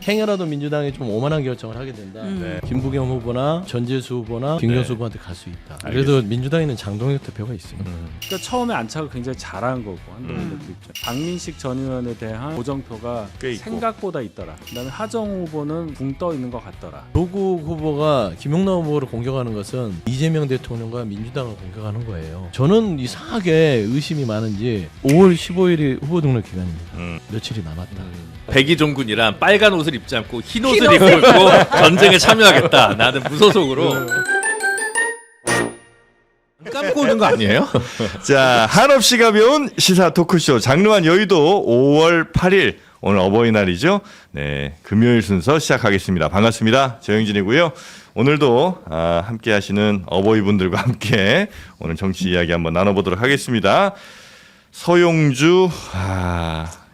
행여라도 민주당이 좀 오만한 결정을 하게 된다. 네. 김부겸 후보나 전재수 후보나 김경수 후보한테 갈 수 있다. 그래도 민주당에는 장동혁 대표가 있습니다. 그러니까 처음에 안착을 굉장히 잘한 거고 한동훈 대표 입장. 박민식 전 의원에 대한 고정표가 꽤 있고. 생각보다 있더라. 그다음에 하정우 후보는 붕 떠 있는 것 같더라. 조국 후보가 김용남 후보를 공격하는 것은 이재명 대통령과 민주당을 공격하는 거예요. 저는 이상하게 의심이 많은지 5월 15일이 후보 등록 기간입니다. 며칠이 남았다. 백의종군이란 빨간 옷을 입지 않고 흰 옷을 입고 있고 전쟁에 참여하겠다. 나는 무소속으로. 감고 오는 거 아니에요? 자, 한없이 가벼운 시사 토크쇼 장르한 여의도 5월 8일 오늘 어버이날이죠. 네, 금요일 순서 시작하겠습니다. 반갑습니다. 정영진이고요. 오늘도 함께 하시는 어버이분들과 함께 오늘 정치 이야기 한번 나눠보도록 하겠습니다. 서용주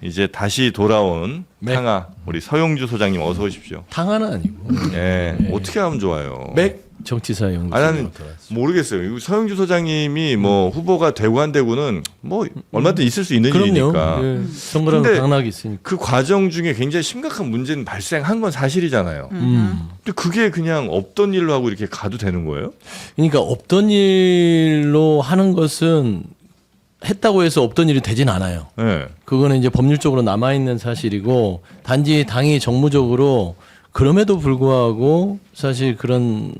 이제 다시 돌아온 맥. 탕하 우리 서용주 소장님 어서 오십시오. 탕하는 아니고 네, 어떻게 하면 좋아요? 맥 정치사 연구소. 나는 모르겠어요. 서영주 소장님이 뭐 후보가 되고 안 되고는 뭐 얼마든 있을 수 있는 일이니까. 그럼요. 예, 선거라는 근데 당락이 있으니까. 그 과정 중에 굉장히 심각한 문제는 발생한 건 사실이잖아요. 근데 그게 그냥 없던 일로 하고 이렇게 가도 되는 거예요? 그러니까 없던 일로 하는 것은 했다고 해서 없던 일이 되진 않아요. 네. 그거는 이제 법률적으로 남아있는 사실이고 단지 당이 정무적으로 그럼에도 불구하고 사실 그런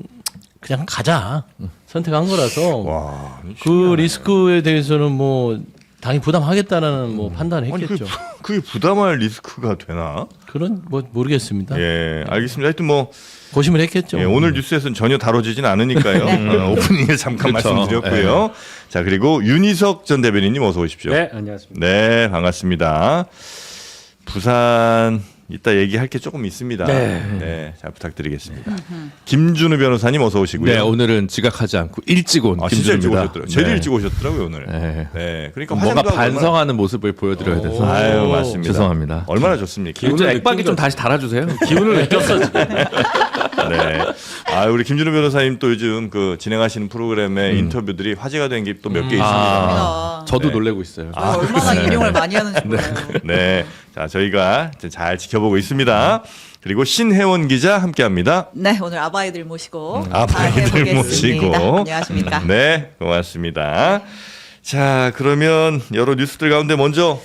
그냥 가자 선택한 거라서 와, 그 리스크에 대해서는 뭐 당이 부담하겠다라는 뭐 판단을 아니 했겠죠. 그게 부담할 리스크가 되나? 그런 뭐 모르겠습니다. 예, 알겠습니다. 하여튼 뭐 고심을 했겠죠. 예, 오늘 뉴스에서는 전혀 다뤄지진 않으니까요. 오프닝에 잠깐 그렇죠. 말씀드렸고요. 자, 그리고 윤희석 전 대변인님 어서 오십시오. 네, 안녕하십니까. 네, 반갑습니다. 부산 이따 얘기할 게 조금 있습니다. 네, 잘 부탁드리겠습니다. 김준우 변호사님 어서 오시고요. 네, 오늘은 지각하지 않고 일찍 온 진짜 일찍 김준우입니다. 오셨더라고요. 제일 네. 일찍 오셨더라고요 오늘. 네. 네, 그러니까 뭔가 화장도 하고 반성하는 모습을 보여드려야 돼서. 아유, 맞습니다. 죄송합니다. 얼마나 좋습니까? 요즘 액박이 좀 다시 달아주세요. 기분을 느꼈어 지금. 네. 우리 김준우 변호사님 또 요즘 그 진행하시는 프로그램의 인터뷰들이 화제가 된 게 또 몇 개 있습니다. 저도 네. 놀래고 있어요. 얼마나 인용을 많이 하는지 몰라요. 네. 자, 저희가 잘 지켜보고 있습니다. 그리고 신혜원 기자 함께합니다. 네, 오늘 아바이들 모시고 아바이들 잘 해보겠습니다. 모시고. 안녕하십니까. 네, 고맙습니다. 자, 그러면 여러 뉴스들 가운데 먼저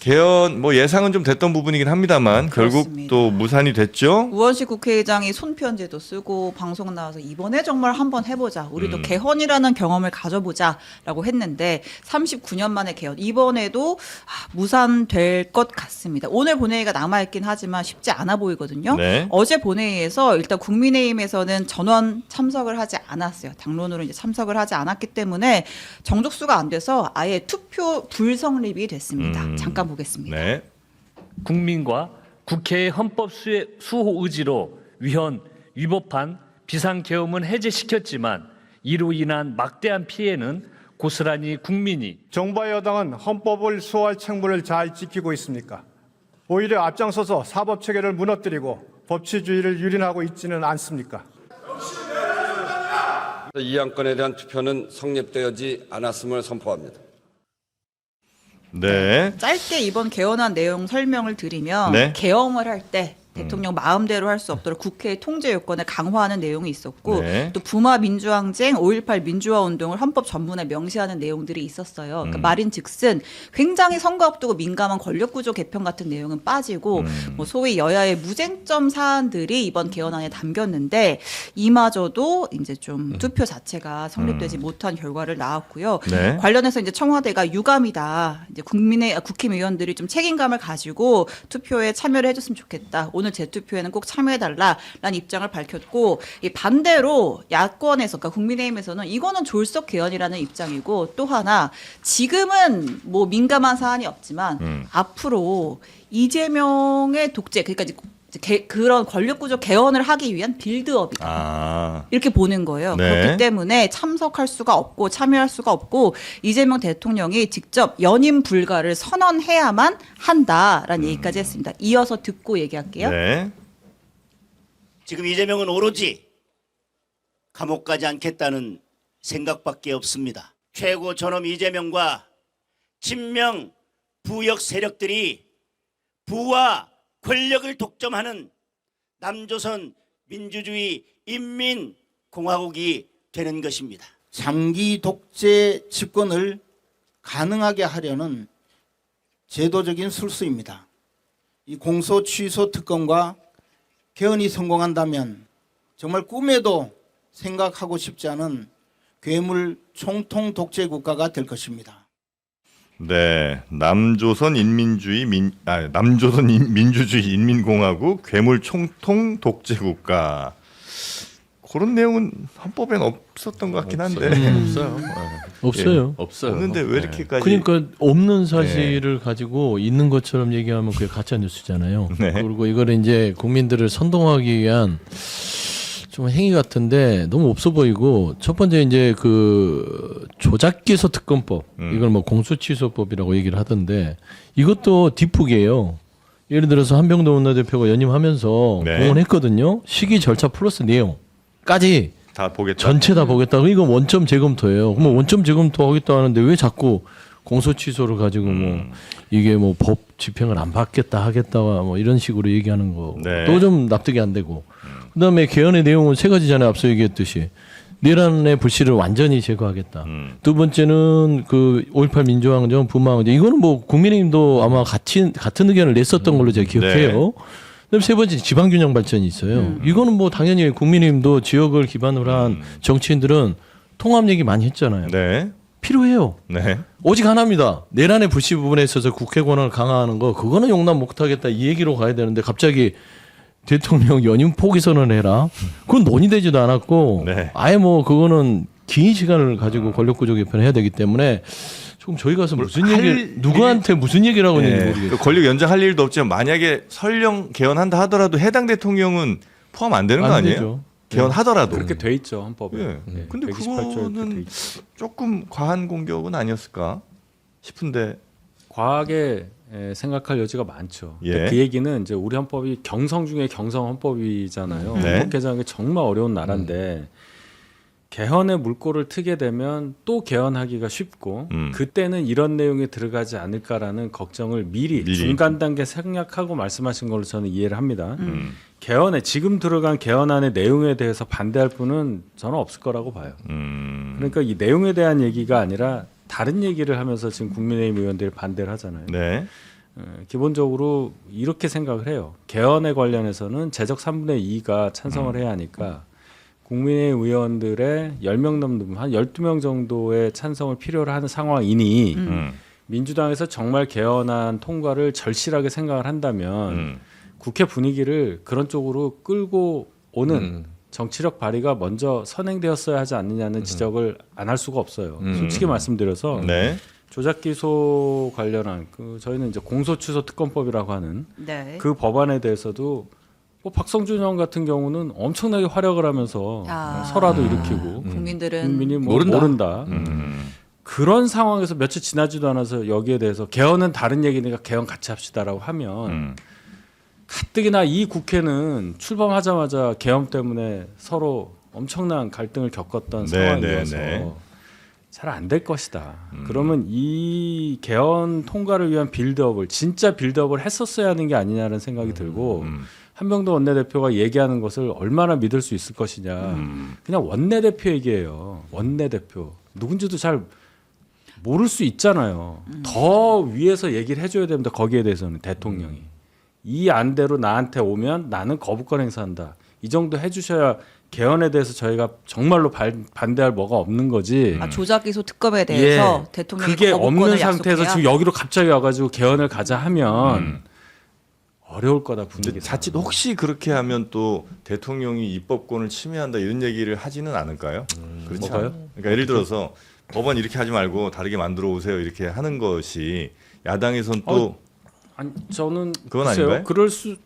개헌 뭐 예상은 좀 됐던 부분이긴 합니다만 결국 그렇습니다. 또 무산이 됐죠. 우원식 국회의장이 손편지도 쓰고 방송 나와서 이번에 정말 한번 해보자. 우리도 개헌이라는 경험을 가져보자라고 했는데 39년 만에 개헌. 이번에도 무산될 것 같습니다. 오늘 본회의가 남아있긴 하지만 쉽지 않아 보이거든요. 네. 어제 본회의에서 일단 국민의힘에서는 전원 참석을 하지 않았어요. 당론으로 이제 참석을 하지 않았기 때문에 정족수가 안 돼서 아예 투표 불성립이 됐습니다. 잠깐 보겠습니다. 네. 국민과 국회의 헌법 수호 의지로 위헌, 위법한 비상계엄은 해제시켰지만 이로 인한 막대한 피해는 고스란히 국민이 정부와 여당은 헌법을 수호할 책무를 잘 지키고 있습니까? 오히려 앞장서서 사법체계를 무너뜨리고 법치주의를 유린하고 있지는 않습니까? 이 안건에 대한 투표는 성립되지 않았음을 선포합니다. 네. 짧게 이번 개헌안 내용 설명을 드리면 네. 개엄을 할 때 대통령 마음대로 할 수 없도록 국회의 통제 요건을 강화하는 내용이 있었고 네. 또 부마 민주항쟁, 5.18 민주화 운동을 헌법 전문에 명시하는 내용들이 있었어요. 그러니까 말인즉슨 굉장히 선거 앞두고 민감한 권력구조 개편 같은 내용은 빠지고 뭐 소위 여야의 무쟁점 사안들이 이번 개헌안에 담겼는데 이마저도 이제 좀 투표 자체가 성립되지 못한 결과를 낳았고요. 네. 관련해서 이제 청와대가 유감이다. 이제 국힘의원들이 좀 책임감을 가지고 투표에 참여를 해줬으면 좋겠다. 오늘 재투표에는 꼭 참여해달라라는 입장을 밝혔고 이 반대로 야권에서 그러니까 국민의힘에서는 이거는 졸속 개헌이라는 입장이고 또 하나 지금은 뭐 민감한 사안이 없지만 앞으로 이재명의 독재 그러니까 이제 그런 권력구조 개헌을 하기 위한 빌드업이다. 이렇게 보는 거예요. 네. 그렇기 때문에 참석할 수가 없고 참여할 수가 없고 이재명 대통령이 직접 연임 불가를 선언해야만 한다라는 얘기까지 했습니다. 이어서 듣고 얘기할게요. 네. 지금 이재명은 오로지 감옥 가지 않겠다는 생각밖에 없습니다. 최고 존엄 이재명과 친명 부역 세력들이 부와 권력을 독점하는 남조선 민주주의 인민공화국이 되는 것입니다. 장기 독재 집권을 가능하게 하려는 제도적인 술수입니다. 이 공소 취소 특검과 개헌이 성공한다면 정말 꿈에도 생각하고 싶지 않은 괴물 총통 독재 국가가 될 것입니다. 네, 남조선 민주주의 인민공화국 괴물 총통 독재국가. 그런 내용은 헌법엔 없었던 것 같긴 한데. 없어요. 없어요. 없어요. 없는데 왜 이렇게까지? 그러니까 없는 사실을 가지고 있는 것처럼 얘기하면 그게 가짜 뉴스잖아요. 네. 그리고 이거를 이제 국민들을 선동하기 위한 좀 행위 같은데 너무 없어 보이고, 첫 번째 이제 그 조작기소 특검법, 이걸 뭐 공소취소법이라고 얘기를 하던데, 이것도 뒷북이에요. 예를 들어서 한병도 원내대표가 연임하면서 네. 공언했거든요. 시기 절차 플러스 내용까지 다 보겠다. 전체 다 보겠다고. 이거 원점 재검토예요. 그럼 원점 재검토 하겠다 하는데 왜 자꾸 공소 취소를 가지고 뭐 이게 뭐 법 집행을 안 받겠다 하겠다와 뭐 이런 식으로 얘기하는 거 네. 또 좀 납득이 안 되고. 그다음에 개헌의 내용은 세 가지잖아요. 앞서 얘기했듯이 내란의 불씨를 완전히 제거하겠다. 두 번째는 그 5.18 민주항쟁, 분마항쟁, 이거는 뭐 국민의힘도 아마 같은 의견을 냈었던 걸로 제가 기억해요. 그다음 세 번째 지방균형 발전이 있어요. 이거는 뭐 당연히 국민의힘도 지역을 기반으로 한 정치인들은 통합 얘기 많이 했잖아요. 네, 필요해요. 네, 오직 하나입니다. 내란의 불씨 부분에 있어서 국회 권한을 강화하는 거, 그거는 용납 못하겠다 이 얘기로 가야 되는데 갑자기 대통령 연임 포기 선언해라. 그건 논의되지도 않았고 네. 아예 뭐 그거는 긴 시간을 가지고 권력구조 개편을 해야 되기 때문에 조금 저희 가서 무슨 얘기, 누구한테 무슨 얘기를 하고 있는지 네. 모르겠어요. 권력 연장할 일도 없지만 만약에 설령 개헌한다 하더라도 해당 대통령은 포함 안 되는 거 안 아니에요? 되죠. 개헌하더라도. 그렇게 돼 있죠 헌법에. 예. 네, 근데 128조에 그렇게 돼 그거는 있죠. 조금 과한 공격은 아니었을까 싶은데. 과하게 생각할 여지가 많죠. 예. 근데 그 얘기는 이제 우리 헌법이 경성 중에 경성 헌법이잖아요. 네. 헌법 개정이 정말 어려운 나라인데 개헌의 물꼬를 트게 되면 또 개헌하기가 쉽고 그때는 이런 내용이 들어가지 않을까라는 걱정을 미리 중간 단계 생략하고 말씀하신 걸로 저는 이해를 합니다. 개헌에 지금 들어간 개헌안의 내용에 대해서 반대할 분은 저는 없을 거라고 봐요. 그러니까 이 내용에 대한 얘기가 아니라 다른 얘기를 하면서 지금 국민의힘 의원들이 반대를 하잖아요. 네. 기본적으로 이렇게 생각을 해요. 개헌에 관련해서는 재적 3분의 2가 찬성을 해야 하니까 국민의힘 의원들의 10명 넘는 분, 한 12명 정도의 찬성을 필요로 하는 상황이니 민주당에서 정말 개헌안 통과를 절실하게 생각을 한다면 국회 분위기를 그런 쪽으로 끌고 오는 정치력 발휘가 먼저 선행되었어야 하지 않느냐는 지적을 안 할 수가 없어요. 솔직히 말씀드려서 네. 조작 기소 관련한 그 저희는 이제 공소취소 특검법이라고 하는 네. 그 법안에 대해서도 뭐 박성준 의원 같은 경우는 엄청나게 활약을 하면서 설화도 일으키고 국민들은 국민이 뭐 모른다. 모른다. 그런 상황에서 며칠 지나지도 않아서 여기에 대해서 개헌은 다른 얘기니까 개헌 같이 합시다라고 하면 가뜩이나 이 국회는 출범하자마자 개헌 때문에 서로 엄청난 갈등을 겪었던 상황이어서 잘 안 될 것이다. 그러면 이 개헌 통과를 위한 빌드업을 진짜 빌드업을 했었어야 하는 게 아니냐는 생각이 들고 한병도 원내대표가 얘기하는 것을 얼마나 믿을 수 있을 것이냐. 그냥 원내대표 얘기예요. 원내대표. 누군지도 잘 모를 수 있잖아요. 더 위에서 얘기를 해줘야 됩니다. 거기에 대해서는 대통령이. 이 안대로 나한테 오면 나는 거부권 행사한다. 이 정도 해주셔야 개헌에 대해서 저희가 정말로 반대할 뭐가 없는 거지. 조작기소 특검에 대해서 예, 대통령이 그게 거부권을 없는 상태에서 약속해야? 지금 여기로 갑자기 와가지고 개헌을 가자 하면 어려울 거다 근데 분위기. 자칫 혹시 그렇게 하면 또 대통령이 입법권을 침해한다 이런 얘기를 하지는 않을까요? 그렇지 뭐가요? 않아요? 그러니까 예를 들어서 법안 이렇게 하지 말고 다르게 만들어 오세요 이렇게 하는 것이 야당에선 또 아니 저는 그건 글쎄요, 아닌가요? 그럴 수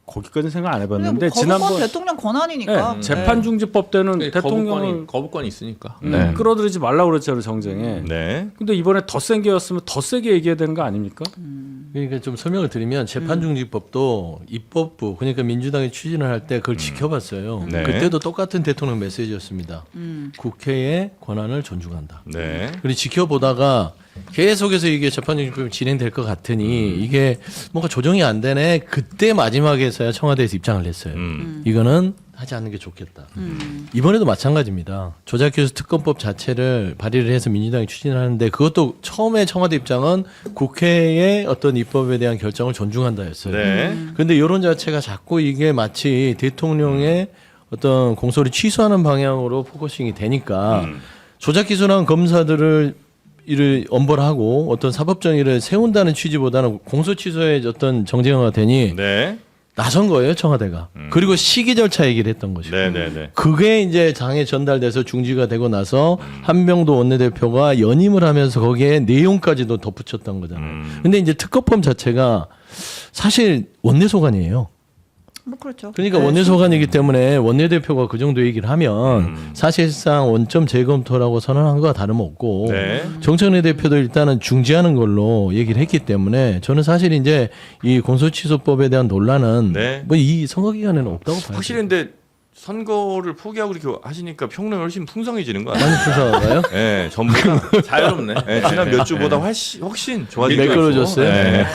거기까지 생각 안 해봤는데 거부권 지난번 대통령 권한이니까. 네, 재판중지법 때는 대통령을 거부권이 있으니까. 끌어들이지 말라고 그랬잖아요 정쟁에. 네. 근데 이번에 더 센 게였으면 더 세게 얘기해야 되는 거 아닙니까? 그러니까 좀 설명을 드리면 재판중지법도 입법부, 그러니까 민주당이 추진을 할 때 그걸 지켜봤어요. 네. 그때도 똑같은 대통령 메시지였습니다. 국회의 권한을 존중한다. 네. 그리고 지켜보다가 계속해서 이게 재판중지법이 진행될 것 같으니 이게 뭔가 조정이 안 되네. 그때 마지막에 그래서야 청와대에서 입장을 냈어요. 이거는 하지 않는 게 좋겠다. 이번에도 마찬가지입니다. 조작기수 특검법 자체를 발의를 해서 민주당이 추진하는데 그것도 처음에 청와대 입장은 국회의 어떤 입법에 대한 결정을 존중한다였어요. 네. 그런데 여론 자체가 자꾸 이게 마치 대통령의 어떤 공소를 취소하는 방향으로 포커싱이 되니까 조작기수랑 검사들을 이를 엄벌하고 어떤 사법정의를 세운다는 취지보다는 공소 취소의 어떤 정쟁화가 되니 네. 나선 거예요 청와대가. 그리고 시기 절차 얘기를 했던 것이고. 네. 그게 이제 당에 전달돼서 중지가 되고 나서 한명도 원내대표가 연임을 하면서 거기에 내용까지도 덧붙였던 거잖아요. 근데 이제 특검법 자체가 사실 원내 소관이에요. 뭐 그렇죠. 그러니까 네. 원내 소관이기 때문에 원내대표가 그 정도 얘기를 하면 사실상 원점 재검토라고 선언한 거와 다름없고 네. 정청래 대표도 일단은 중지하는 걸로 얘기를 했기 때문에 저는 사실 이제 이 공소취소법에 대한 논란은 네. 뭐 이 선거 기간에는 없다고 봐요. 확실히 근데 선거를 포기하고 이렇게 하시니까 평론이 훨씬 풍성해지는 거 아니에요? 많이 불쌍한가요? 네, 전보다 자유롭네. 네, 지난 몇 주보다 훨씬 좋아지고 매끄러졌어요. 네.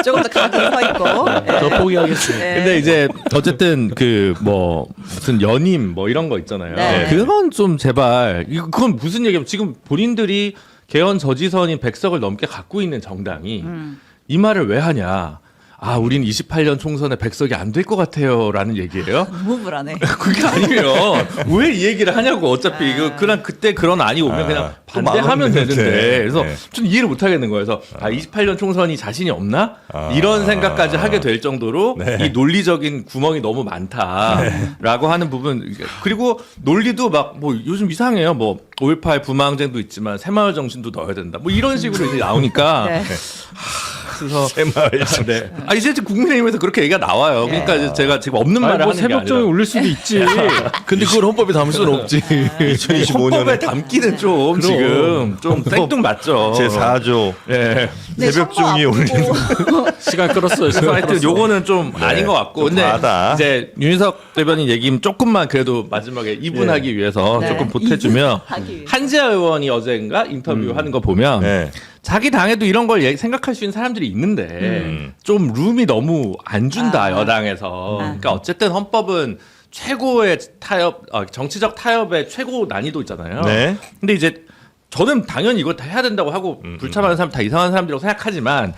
조금 더 각이 서 있고. 네. 더 포기하겠습니다. 네. 근데 이제 어쨌든 그 뭐 무슨 연임 뭐 이런 거 있잖아요. 네. 그건 좀 제발 그건 무슨 얘기냐면 지금 본인들이 개헌 저지선인 100석을 넘게 갖고 있는 정당이 이 말을 왜 하냐? 아, 우린 28년 총선에 100석이 안 될 것 같아요라는 얘기예요. 너무 불안해. 그게 아니면 왜 이 얘기를 하냐고. 어차피 이거 그냥 그때 그런 안이 오면 그냥 또 반대하면 막으면 되는데. 되는데. 그래서 네. 좀 이해를 못 하겠는 거예요. 그래서 28년 총선이 자신이 없나? 이런 생각까지 하게 될 정도로 이 논리적인 구멍이 너무 많다라고 하는 부분. 그리고 논리도 막 뭐 요즘 이상해요. 뭐 5.18 부마항쟁도 있지만 새마을 정신도 넣어야 된다. 뭐 이런 식으로 이제 나오니까. 네. 그래서 새마을 네. 아 이제 국민의힘에서 그렇게 얘기가 나와요. 그러니까 이제 제가 지금 없는 말을 뭐 하는 게 새벽정에 아니라 올릴 수도 있지. 근데 그걸 헌법에 담을 수는 없지. 2025년에 헌법에 담기는 좀 지금 좀 생뚱맞죠. 제 4조 예. 네, 새벽 선거 중이 오늘 앞두고 시간 끌었어요. 그래서 시간 하여튼 끌었어. 요거는 좀 네, 아닌 것 같고 좀 근데 과하다. 이제 윤희석 대변인 얘기 조금만 그래도 마지막에 이분하기 위해서 네. 조금 보태주면 하기 위해서. 한지아 의원이 어젠가 인터뷰하는 거 보면 네. 자기 당에도 이런 걸 생각할 수 있는 사람들이 있는데 좀 룸이 너무 안 준다 여당에서. 그러니까 어쨌든 헌법은 최고의 타협, 정치적 타협의 최고 난이도 있잖아요. 네. 근데 이제 저는 당연히 이걸 다 해야 된다고 하고 불참하는 사람 다 이상한 사람들이라고 생각하지만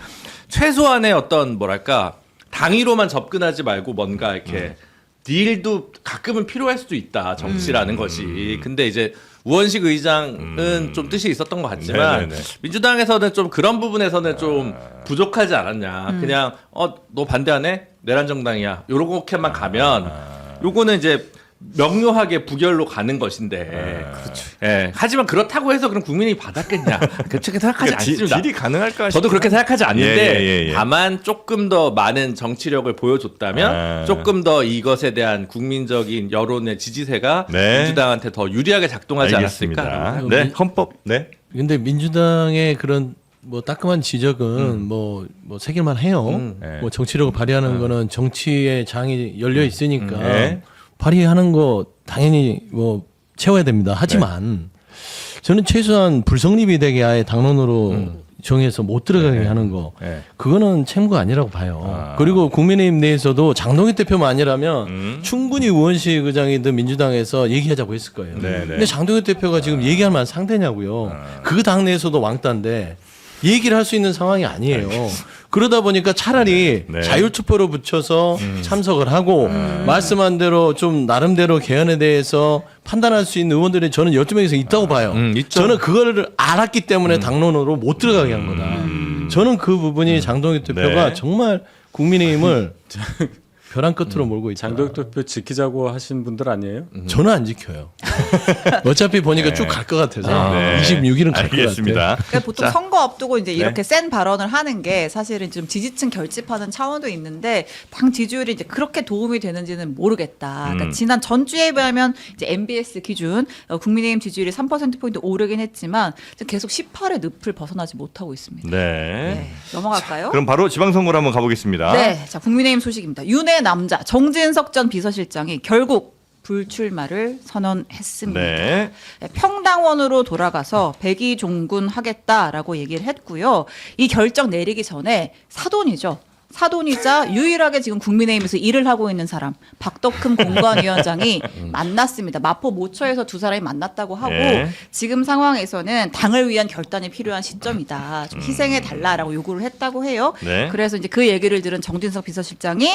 최소한의 어떤 뭐랄까 당위로만 접근하지 말고 뭔가 이렇게 딜도 가끔은 필요할 수도 있다 정치라는 것이. 근데 이제 우원식 의장은 좀 뜻이 있었던 것 같지만 네네네. 민주당에서는 좀 그런 부분에서는 좀 부족하지 않았냐. 그냥 너 반대하네? 내란 정당이야. 요렇게만 가면 요거는 이제 명료하게 부결로 가는 것인데. 예. 하지만 그렇다고 해서 그럼 국민이 받았겠냐? 그렇게 생각하지 그러니까 않습니다. 딜이 가능할까? 저도 그렇게 생각하지 않는데 예. 다만 조금 더 많은 정치력을 보여줬다면 조금 더 이것에 대한 국민적인 여론의 지지세가 네. 민주당한테 더 유리하게 작동하지 알겠습니다. 않았을까? 네, 헌법. 네. 근데 민주당의 그런 뭐 따끔한 지적은 뭐 새길만 해요. 네. 뭐 정치력을 발휘하는 거는 정치의 장이 열려 있으니까 네. 발휘하는 거 당연히 뭐 채워야 됩니다. 하지만 저는 최소한 불성립이 되게 아예 당론으로 정해서 못 들어가게 하는 거 네. 그거는 채무가 아니라고 봐요. 그리고 국민의힘 내에서도 장동희 대표만 아니라면 충분히 우원식 의장이든 민주당에서 얘기하자고 했을 거예요. 네. 근데 장동희 대표가 지금 얘기할 만한 상대냐고요. 그 당내에서도 왕따인데 얘기를 할 수 있는 상황이 아니에요. 그러다 보니까 차라리 네. 자율투표로 붙여서 참석을 하고 말씀한 대로 좀 나름대로 개헌에 대해서 판단할 수 있는 의원들이 저는 12명에서 있다고 봐요. 있죠. 저는 그거를 알았기 때문에 당론으로 못 들어가게 한 거다. 저는 그 부분이 장동희 대표가 네. 정말 국민의힘을 벼랑 끝으로 몰고 있다. 장동혁 대표 지키자고 하신 분들 아니에요? 저는 안 지켜요. 어차피 보니까 쭉 갈 것 같아서 네. 26일은 갈 것 같아요. 알겠습니다. 그러니까 보통 선거 앞두고 이제 이렇게 네. 센 발언을 하는 게 사실은 좀 지지층 결집하는 차원도 있는데 당 지지율이 이제 그렇게 도움이 되는지는 모르겠다. 그러니까 지난 전주에 비하면 이제 MBS 기준 국민의힘 지지율이 3%포인트 오르긴 했지만 계속 18의 늪을 벗어나지 못하고 있습니다. 네. 네, 넘어갈까요? 그럼 바로 지방선거로 한번 가보겠습니다. 네, 자 국민의힘 소식입니다. 윤의 남자 정진석 전 비서실장이 결국 불출마를 선언했습니다. 네. 평당원으로 돌아가서 백의종군 하겠다라고 얘기를 했고요. 이 결정 내리기 전에 사돈이죠. 사돈이자 유일하게 지금 국민의힘에서 일을 하고 있는 사람 박덕흠 공관위원장이 만났습니다. 마포 모처에서 두 사람이 만났다고 하고 네. 지금 상황에서는 당을 위한 결단이 필요한 시점이다. 좀 희생해 달라라고 요구를 했다고 해요. 네. 그래서 이제 그 얘기를 들은 정진석 비서실장이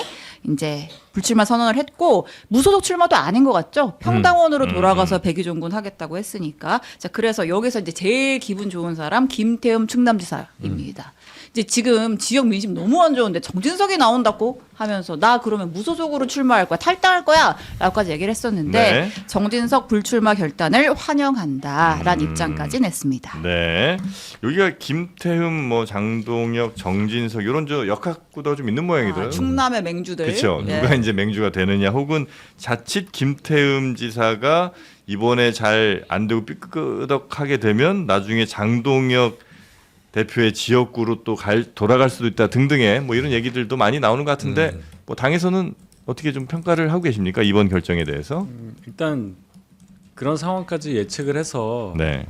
이제 불출마 선언을 했고 무소속 출마도 아닌 것 같죠? 평당원으로 돌아가서 백의종군 하겠다고 했으니까. 자, 그래서 여기서 이제 제일 기분 좋은 사람 김태흠 충남지사입니다. 이제 지금 지역 민심 너무 안 좋은데 정진석이 나온다고 하면서 나 그러면 무소속으로 출마할 거야, 탈당할 거야 라고까지 얘기를 했었는데 네. 정진석 불출마 결단을 환영한다라는 입장까지 냈습니다. 네. 여기가 김태흠, 뭐 장동혁, 정진석 이런 저 역학구도가 좀 있는 모양이더라고요. 아, 충남의 맹주들. 그렇죠. 예. 누가 이제 맹주가 되느냐, 혹은 자칫 김태흠 지사가 이번에 잘 안 되고 삐끄덕하게 되면 나중에 장동혁 대표의 지역구로 또 돌아갈 수도 있다 등등의 뭐 이런 얘기들도 많이 나오는 것 같은데 뭐 당에서는 어떻게 좀 평가를 하고 계십니까? 이번 결정에 대해서? 일단 그런 상황까지 예측을 해서 네.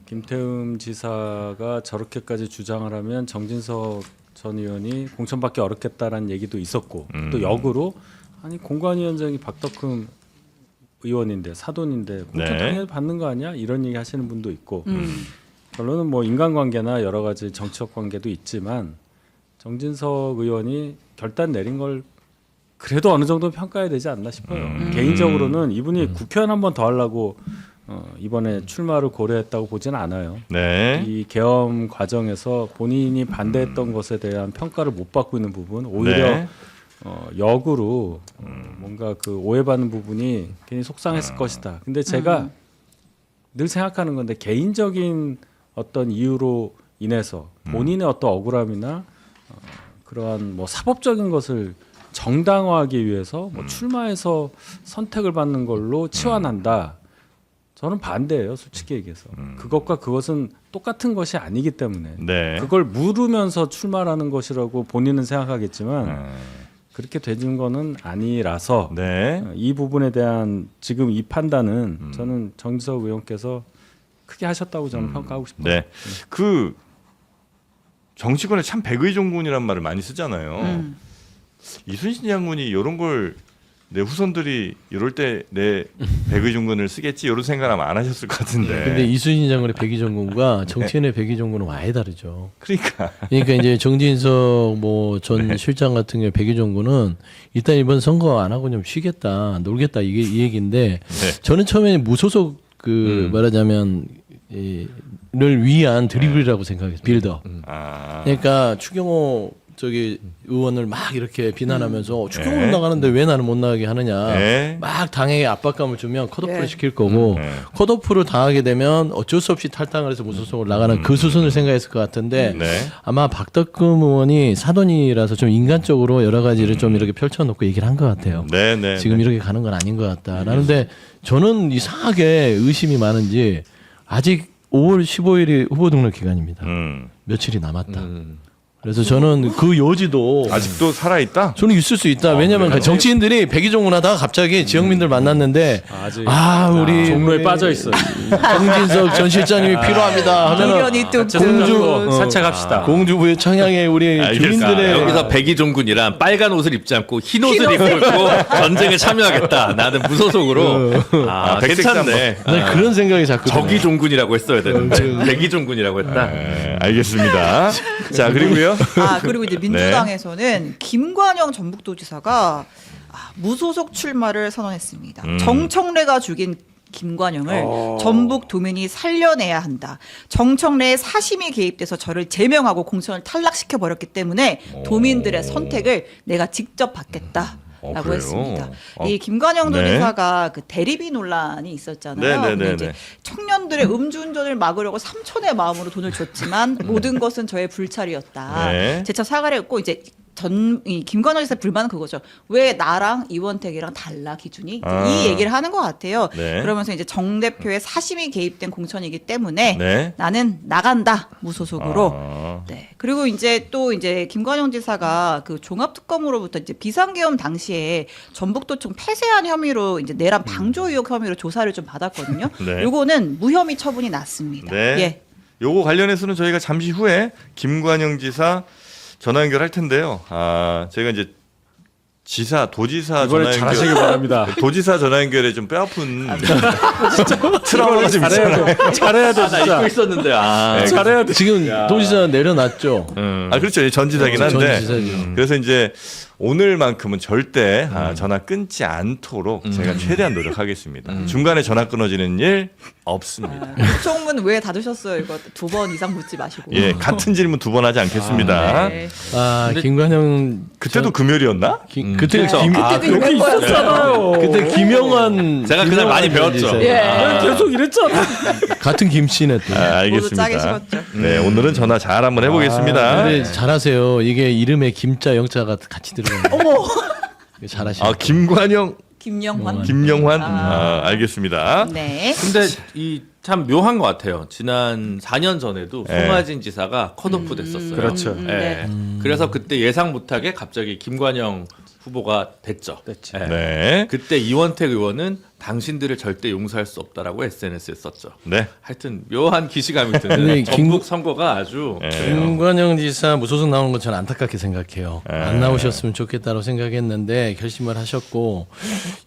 김태흠 지사가 저렇게까지 주장을 하면 정진석 전 의원이 공천받기 어렵겠다라는 얘기도 있었고 또 역으로 아니 공관위원장이 박덕흠 의원인데 사돈인데 공천 네. 당연히 받는 거 아니야? 이런 얘기 하시는 분도 있고 결론은 뭐 인간관계나 여러 가지 정치적 관계도 있지만 정진석 의원이 결단 내린 걸 그래도 어느 정도 평가해야 되지 않나 싶어요. 개인적으로는 이분이 국회의원 한 번 더 하려고 이번에 출마를 고려했다고 보지는 않아요. 네. 이 계엄 과정에서 본인이 반대했던 것에 대한 평가를 못 받고 있는 부분, 오히려 네. 역으로 뭔가 그 오해받는 부분이 괜히 속상했을 것이다. 근데 제가 늘 생각하는 건데 개인적인 어떤 이유로 인해서 본인의 어떤 억울함이나 그러한 뭐 사법적인 것을 정당화하기 위해서 뭐 출마해서 선택을 받는 걸로 치환한다. 저는 반대예요, 솔직히 얘기해서. 그것과 그것은 똑같은 것이 아니기 때문에 네. 그걸 물으면서 출마라는 것이라고 본인은 생각하겠지만 그렇게 되는 거는 아니라서 네. 이 부분에 대한 지금 이 판단은 저는 정진석 의원께서 크게 하셨다고 저는 평가하고 싶어요. 네. 그 정치권에 참 백의종군이란 말을 많이 쓰잖아요. 이순신 장군이 이런 걸 내 후손들이 이럴 때 내 백의종군을 쓰겠지 이런 생각 아마 안 하셨을 것 같은데. 근데 이순신 장군의 백의종군과 정치인의 백의종군은 아예 다르죠. 그러니까. 그러니까 이제 정진석 뭐 전 실장 같은 경우 백의종군은 일단 이번 선거 안 하고 좀 쉬겠다, 놀겠다 이게 이 얘기인데 저는 처음에 무소속 그 말하자면 를 위한 드리블이라고 생각했어요. 빌더. 아. 그러니까 추경호 저기 의원을 막 이렇게 비난하면서 추경호 나가는데 왜 나는 못 나가게 하느냐. 네. 막 당에게 압박감을 주면 컷오프를 네. 시킬 거고 컷오프를 당하게 되면 어쩔 수 없이 탈당을 해서 무소속으로 나가는 그 수순을 생각했을 것 같은데 네. 아마 박덕흠 의원이 사돈이라서 좀 인간적으로 여러 가지를 좀 이렇게 펼쳐놓고 얘기를 한 것 같아요. 네, 네. 지금 네. 이렇게 가는 건 아닌 것 같다라는데 저는 이상하게 의심이 많은지 아직 5월 15일이 후보 등록 기간입니다. 며칠이 남았다. 그래서 저는 그 여지도 아직도 살아 있다. 저는 있을 수 있다. 왜냐하면 그래요? 정치인들이 백의종군 하다가 갑자기 지역민들 만났는데 아직 우리 종로에 빠져 있어요. 정진석 전 실장님이 필요합니다 하면은 의견이 또 공주 산책합시다. 공주부의 청양의 우리 주민들의 여기서 백의종군이란 빨간 옷을 입지 않고 흰 옷을 입고 있고 전쟁에 참여하겠다. 나는 무소속으로. 백색 괜찮네. 난 그런 생각이 자꾸 들어요. 적의종군이라고 했어야 되는데 백의종군이라고 했다. 네, 알겠습니다. 자, 그리고요. 그리고 이제 민주당에서는 김관영 전북도지사가 무소속 출마를 선언했습니다. 정청래가 죽인 김관영을 전북 도민이 살려내야 한다. 정청래의 사심이 개입돼서 저를 제명하고 공천을 탈락시켜 버렸기 때문에 도민들의 선택을 내가 직접 받겠다. 라고 그래요? 했습니다. 이 김관영 네. 도지사가 그 대리비 논란이 있었잖아요. 네, 네, 근데 네, 이제 네. 청년들의 음주운전을 막으려고 삼천의 마음으로 돈을 줬지만 모든 것은 저의 불찰이었다. 네. 재차 사과를 했고 이제 이 김관영 지사 불만은 그거죠. 왜 나랑 이원택이랑 달라 기준이 이 얘기를 하는 것 같아요. 네. 그러면서 이제 정 대표의 사심이 개입된 공천이기 때문에 네. 나는 나간다 무소속으로. 아. 네. 그리고 이제 또 이제 김관영 지사가 그 종합특검으로부터 이제 비상계엄 당시에 전북도청 폐쇄한 혐의로 이제 내란 방조 의혹 혐의로 조사를 좀 받았거든요. 네. 요거는 무혐의 처분이 났습니다. 네. 예. 요거 관련해서는 저희가 잠시 후에 김관영 지사 전화 연결할 텐데요. 제가 이제 도지사 이번에 전화 잘하시길 연결, 바랍니다. 도지사 전화 연결에 좀 뼈아픈 트라우마가 좀 있어요. 잘해야 돼 나 진짜. 잊고 있었는데 네, 잘해야 돼. 지금 도지사 내려놨죠. 그렇죠. 전 지사긴 전 한데. 지사죠. 그래서 이제 오늘만큼은 절대 전화 끊지 않도록 제가 최대한 노력하겠습니다. 중간에 전화 끊어지는 일 없습니다. 총문 왜 닫으셨어요? 이거 2번 이상 묻지 마시고. 예, 같은 질문 2번 하지 않겠습니다. 네. 김관영 그때도 금요일이었나? 그때 그렇죠. 그때도 이런 거였잖아요. 그때 김영환 제가 그날 많이 김영환 배웠죠. 지사. 예. 계속 이랬잖아. 같은 김씨네 또. 모두 짜기 알겠습니다. 싫었죠. 네, 오늘은 전화 잘 한번 해보겠습니다. 근데 잘하세요. 이게 이름에 김자 영자가 같이 들어가는. 어머. 잘하시네. 김관영, 김영환. 김영환. 알겠습니다. 네. 근데 이 참 묘한 것 같아요. 지난 4년 전에도 네. 송하진 지사가 컷오프 됐었어요. 그렇죠. 예. 그래서 그때 예상 못하게 갑자기 김관영 후보가 됐죠. 됐지. 예. 네, 그때 이원택 의원은 당신들을 절대 용서할 수 없다라고 SNS에 썼죠. 네. 하여튼 묘한 기시감이 근데 드는 전북 선거가 아주 김관영 지사 무소속 나오는 건 저는 안타깝게 생각해요. 네. 안 나오셨으면 좋겠다고 생각했는데 결심을 하셨고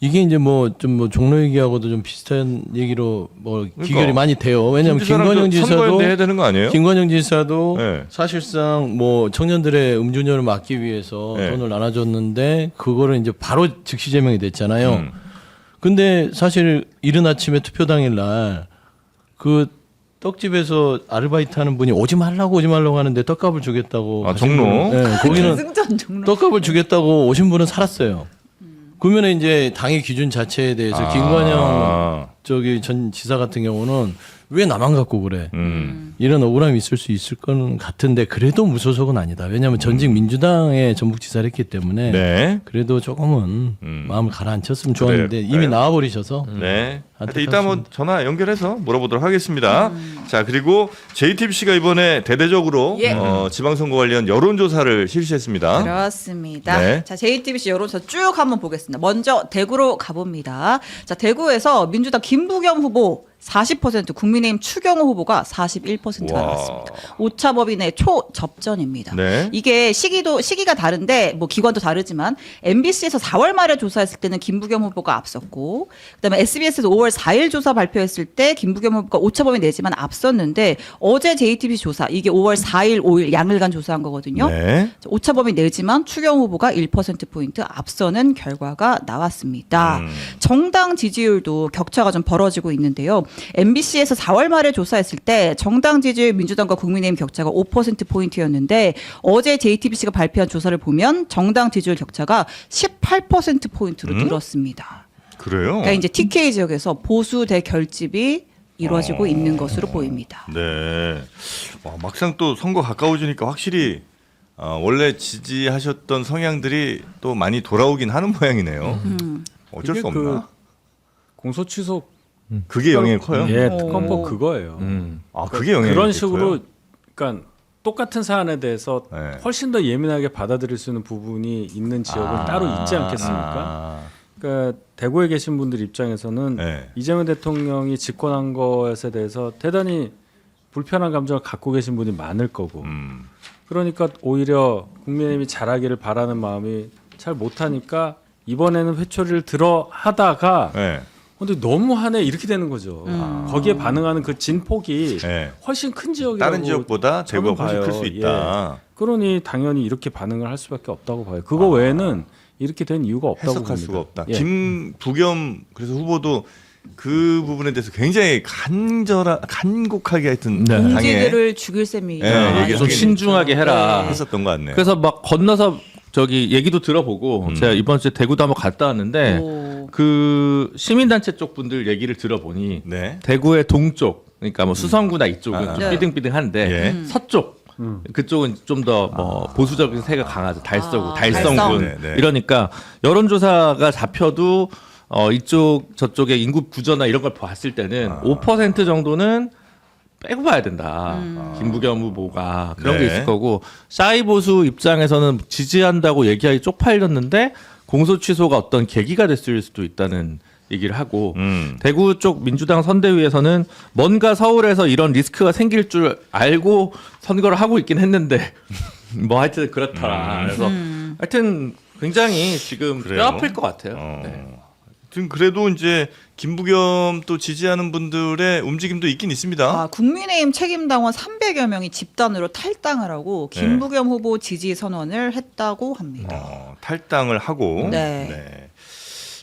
이게 이제 뭐 종로 얘기하고도 좀 비슷한 얘기로 뭐 기결이 많이 돼요. 왜냐하면 김관영 지사도 선거연대 해야 되는 거 아니에요? 김관영 지사도 네. 사실상 뭐 청년들의 음주운전을 막기 위해서 네. 돈을 나눠줬는데 그거를 이제 바로 즉시 제명이 됐잖아요. 근데 사실 이른 아침에 투표 당일 날 그 떡집에서 아르바이트 하는 분이 오지 말라고 하는데 떡값을 주겠다고. 종로? 네, 거기는 승전 종로. 떡값을 주겠다고 오신 분은 살았어요. 그러면 이제 당의 기준 자체에 대해서 김관영 전 지사 같은 경우는 왜 나만 갖고 그래? 이런 억울함이 있을 수 있을 건 같은데 그래도 무소속은 아니다. 왜냐하면 전직 민주당의 전북지사를 했기 때문에 네. 그래도 조금은 마음을 가라앉혔으면 좋았는데 그래요. 이미 나와버리셔서 네. 하여튼 이따 안타깝습니다. 뭐 전화 연결해서 물어보도록 하겠습니다. 자, 그리고 JTBC가 이번에 대대적으로 예. 지방선거 관련 여론조사를 실시했습니다. 그렇습니다. 네. 자, JTBC 여론조사 쭉 한번 보겠습니다. 먼저 대구로 가봅니다. 자, 대구에서 민주당 김부겸 후보 40%, 국민의힘 추경호 후보가 41%가 와. 나왔습니다. 오차범위 내 초접전입니다. 네. 이게 시기가 다른데 뭐 기관도 다르지만 MBC에서 4월 말에 조사했을 때는 김부겸 후보가 앞섰고 그다음에 SBS에서 5월 4일 조사 발표했을 때 김부겸 후보가 오차범위 내지만 앞섰는데 어제 JTBC 조사 이게 5월 4일, 5일 양일간 조사한 거거든요. 네. 오차범위 내지만 추경 후보가 1%포인트 앞서는 결과가 나왔습니다. 정당 지지율도 격차가 좀 벌어지고 있는데요. MBC에서 4월 말에 조사했을 때 정당 지지율 민주당과 국민의힘 격차가 5%포인트였는데 어제 JTBC가 발표한 조사를 보면 정당 지지율 격차가 18%포인트로 늘었습니다. 그래요? 그러니까 이제 TK 지역에서 보수 대결집이 이루어지고 있는 것으로 보입니다. 네. 와, 막상 또 선거 가까워지니까 확실히 원래 지지하셨던 성향들이 또 많이 돌아오긴 하는 모양이네요. 어쩔 이게 수 없나? 공소 취소 그게 영향이 커요? 예, 특검법 그거예요. 그게 영향이 그런 커요? 식으로 그러니까 똑같은 사안에 대해서 네. 훨씬 더 예민하게 받아들일 수 있는 부분이 있는 지역은 따로 있지 않겠습니까? 그러니까 대구에 계신 분들 입장에서는 네. 이재명 대통령이 집권한 것에 대해서 대단히 불편한 감정을 갖고 계신 분이 많을 거고 그러니까 오히려 국민의힘이 잘하기를 바라는 마음이 잘 못하니까 이번에는 회초리를 들어 하다가 네. 근데 너무하네 이렇게 되는 거죠. 거기에 반응하는 그 진폭이 네. 훨씬 큰 지역이라고 다른 지역보다 대구가 훨씬 저는 클 수 봐요. 있다. 그러니 당연히 이렇게 반응을 할 수밖에 없다고 봐요. 그거 외에는 이렇게 된 이유가 없다고 해석할 봅니다. 수가 없다. 예. 김부겸 그래서 후보도 그 부분에 대해서 굉장히 간곡하게 하여튼 당에 동지들을 죽일 셈이 예, 얘기 좀 신중하게 해라. 네. 했었던 것 같네요. 그래서 막 건너서 저기 얘기도 들어보고 제가 이번 주에 대구도 한번 갔다 왔는데 오. 그 시민단체 쪽 분들 얘기를 들어보니 네. 대구의 동쪽 그러니까 뭐 수성구나 이쪽은 좀 네. 삐등삐등한데 예. 서쪽 그쪽은 좀 더 뭐 보수적인 세가 강하죠. 달서구, 달성군 달성. 네, 네. 이러니까 여론조사가 잡혀도 이쪽 저쪽의 인구 구조나 이런 걸 봤을 때는 5% 정도는 빼고 봐야 된다. 김부겸 후보가 그런 네. 게 있을 거고 싸이 보수 입장에서는 지지한다고 얘기하기 쪽팔렸는데 공소 취소가 어떤 계기가 됐을 수도 있다는 얘기를 하고 대구 쪽 민주당 선대위에서는 뭔가 서울에서 이런 리스크가 생길 줄 알고 선거를 하고 있긴 했는데 뭐 하여튼 그렇더라. 그래서 하여튼 굉장히 지금 그래요? 뼈 아플 것 같아요. 네. 하여튼 그래도 이제 김부겸 또 지지하는 분들의 움직임도 있긴 있습니다. 아, 국민의힘 책임당원 300여 명이 집단으로 탈당을 하고 김부겸 후보 지지 선언을 했다고 합니다. 탈당을 하고. 네.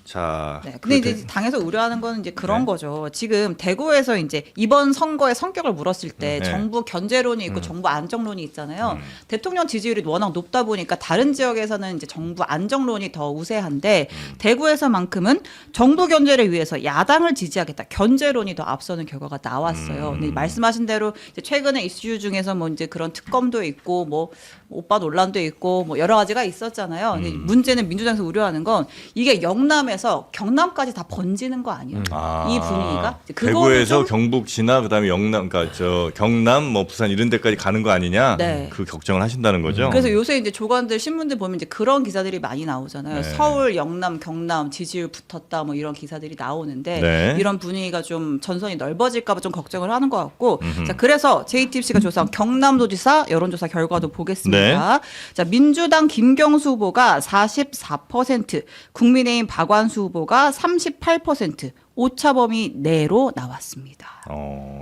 자, 네. 근데 이제 당에서 우려하는 거는 이제 그런 네. 거죠. 지금 대구에서 이제 이번 선거의 성격을 물었을 때 네. 정부 견제론이 있고 정부 안정론이 있잖아요. 대통령 지지율이 워낙 높다 보니까 다른 지역에서는 이제 정부 안정론이 더 우세한데 대구에서만큼은 정부 견제를 위해서 야당을 지지하겠다. 견제론이 더 앞서는 결과가 나왔어요. 근데 말씀하신 대로 이제 최근에 이슈 중에서 뭐 이제 그런 특검도 있고 뭐 오빠 논란도 있고 뭐 여러 가지가 있었잖아요. 근데 문제는 민주당에서 우려하는 건 이게 영남에서 경남까지 다 번지는 거 아니에요? 이 분위기가 그거를 대구에서 좀- 경북 지나 그다음에 영남, 그러니까 저 경남, 뭐 부산 이런 데까지 가는 거 아니냐? 네. 그 걱정을 하신다는 거죠. 그래서 요새 이제 조간들 신문들 보면 이제 그런 기사들이 많이 나오잖아요. 네. 서울, 영남, 경남 지지율 붙었다 뭐 이런 기사들이 나오는데 네. 이런 분위기가 좀 전선이 넓어질까 봐 좀 걱정을 하는 것 같고 자 그래서 JTBC가 조사한 경남도지사 여론조사 결과도 보겠습니다. 네. 자 민주당 김경수 후보가 44%, 국민의힘 박완수 후보가 38%, 오차범위 내로 나왔습니다.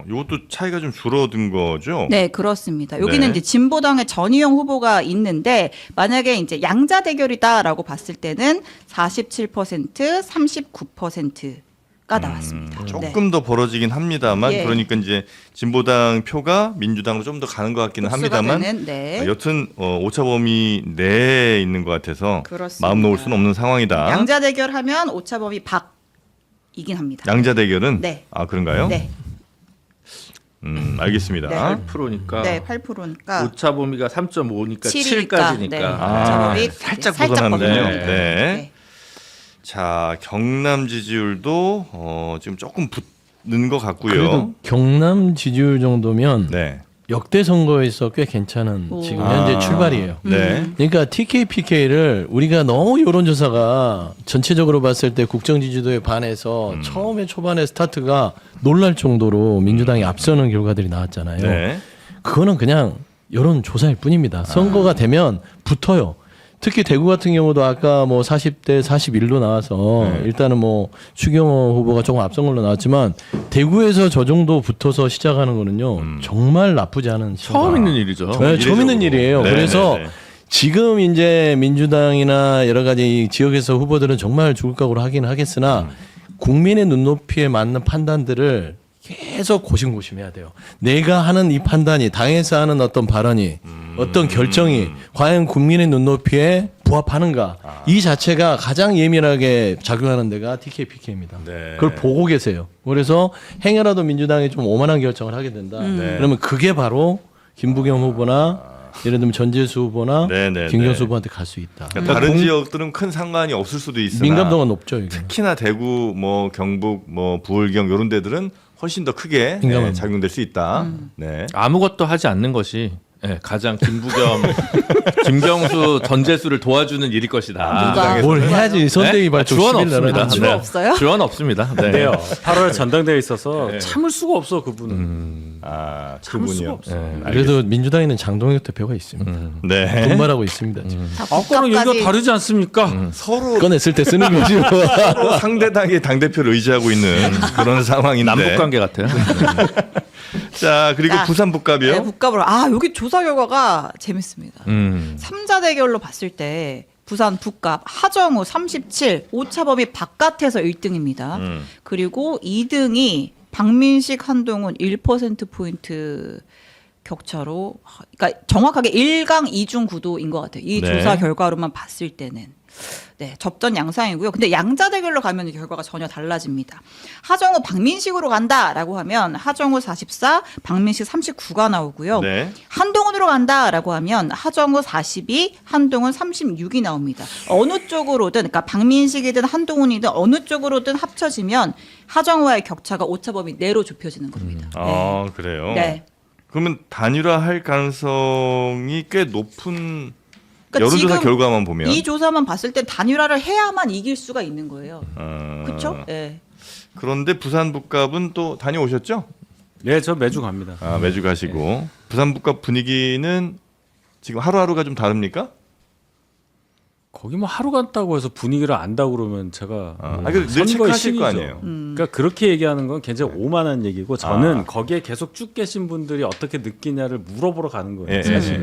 이것도 차이가 좀 줄어든 거죠? 네, 그렇습니다. 여기는 네. 이제 진보당의 전희영 후보가 있는데 만약에 이제 양자 대결이다라고 봤을 때는 47%, 39%가 나왔습니다. 조금 더 벌어지긴 합니다만 예. 그러니까 이제 진보당 표가 민주당으로 좀 더 가는 것 같기는 흡수가 합니다만 되는, 네. 여튼 오차범위 내에 있는 것 같아서 그렇습니다. 마음 놓을 수는 없는 상황이다. 양자 대결하면 오차범위 박이긴 합니다. 양자 대결은 네. 아 그런가요? 네, 알겠습니다. 네. 8%니까 네, 8%니까 오차 범위가 3.5니까 7이니까 7까지니까 네. 아, 오차범위 살짝 살짝 벗어났네요. 벗어나요. 네. 자 경남 지지율도 지금 조금 붙는 것 같고요. 그래도 경남 지지율 정도면 네. 역대 선거에서 꽤 괜찮은 오. 지금 현재 출발이에요. 네. 그러니까 TK, PK를 우리가 너무 여론조사가 전체적으로 봤을 때 국정 지지도에 반해서 처음에 초반에 스타트가 놀랄 정도로 민주당이 앞서는 결과들이 나왔잖아요. 네. 그거는 그냥 여론조사일 뿐입니다. 선거가 되면 붙어요. 특히 대구 같은 경우도 아까 뭐 40대 41로 나와서 일단은 뭐 추경호 후보가 조금 앞선 걸로 나왔지만 대구에서 저 정도 붙어서 시작하는 거는요 정말 나쁘지 않은 처음 있는 일이죠. 네, 처음 있는 일이에요. 네, 그래서 네, 네. 지금 이제 민주당이나 여러 가지 지역에서 후보들은 정말 죽을 각오로 하긴 하겠으나 국민의 눈높이에 맞는 판단들을 계속 고심고심해야 돼요. 내가 하는 이 판단이 당에서 하는 어떤 발언이 어떤 결정이 과연 국민의 눈높이에 부합하는가 이 자체가 가장 예민하게 작용하는 데가 TK, PK입니다. 네. 그걸 보고 계세요. 그래서 행여라도 민주당이 좀 오만한 결정을 하게 된다. 그러면 그게 바로 김부겸 후보나 예를 들면 전재수 후보나 네, 네, 김경수 네. 후보한테 갈 수 있다. 그러니까 다른 지역들은 큰 상관이 없을 수도 있으나 민감도가 높죠. 이게. 특히나 대구, 뭐 경북, 뭐 부울경 이런 데들은 훨씬 더 크게 민감합니다. 작용될 수 있다. 네. 아무것도 하지 않는 것이 가장 김부겸, 김경수, 전재수를 도와주는 일일 것이다. 누가? 뭘 해야지 선대위 네? 발표 주원 10일 없습니다. 날은. 주원 없어요? 주원 없습니다. 네. 네요. 8월 전당대회 있어서 참을 수가 없어 그분은. 아, 참을 수가 그분이요. 없어. 네, 그래도 민주당에는 장동혁 대표가 있습니다. 네. 분발하고 있습니다. 지금. 자, 아까는 얘기가 국감까지 다르지 않습니까? 서로 꺼냈을 때 쓰는 거지 뭐. 서로 상대당의 당 대표를 의지하고 있는 그런 상황인데. 남북 관계 같아요. 자, 그리고 자, 부산 북갑이요. 네, 국감으로 여기 조사 결과가 재밌습니다. 음. 3자 대결로 봤을 때 부산 북갑 하정우 37 오차범위 바깥에서 1등입니다. 그리고 2등이 박민식 한동훈 1% 포인트 격차로 그러니까 정확하게 1강 2중 구도인 것 같아요. 이 네. 조사 결과로만 봤을 때는. 네, 접전 양상이고요. 근데 양자 대결로 가면 이 결과가 전혀 달라집니다. 하정우 박민식으로 간다라고 하면 하정우 44, 박민식 39가 나오고요. 네. 한동훈으로 간다라고 하면 하정우 42, 한동훈 36이 나옵니다. 어느 쪽으로든 그러니까 박민식이든 한동훈이든 어느 쪽으로든 합쳐지면 하정우와의 격차가 오차범위 내로 좁혀지는 겁니다. 아, 그래요. 네. 그러면 단일화할 가능성이 꽤 높은 그러니까 여론조사 지금 결과만 보면 이 조사만 봤을 때 단일화를 해야만 이길 수가 있는 거예요. 그렇죠? 예. 그런데 부산 북갑은 또 다녀오셨죠? 네, 저 매주 갑니다. 아, 매주 가시고 부산 북갑 분위기는 지금 하루하루가 좀 다릅니까? 거기 뭐 하루 갔다고 해서 분위기를 안다고 그러면 제가 늘 선거의 체크하실 거 신이죠. 아니에요. 그러니까 그렇게 얘기하는 건 굉장히 오만한 얘기고 저는 거기에 계속 쭉 계신 분들이 어떻게 느끼냐를 물어보러 가는 거예요. 사실.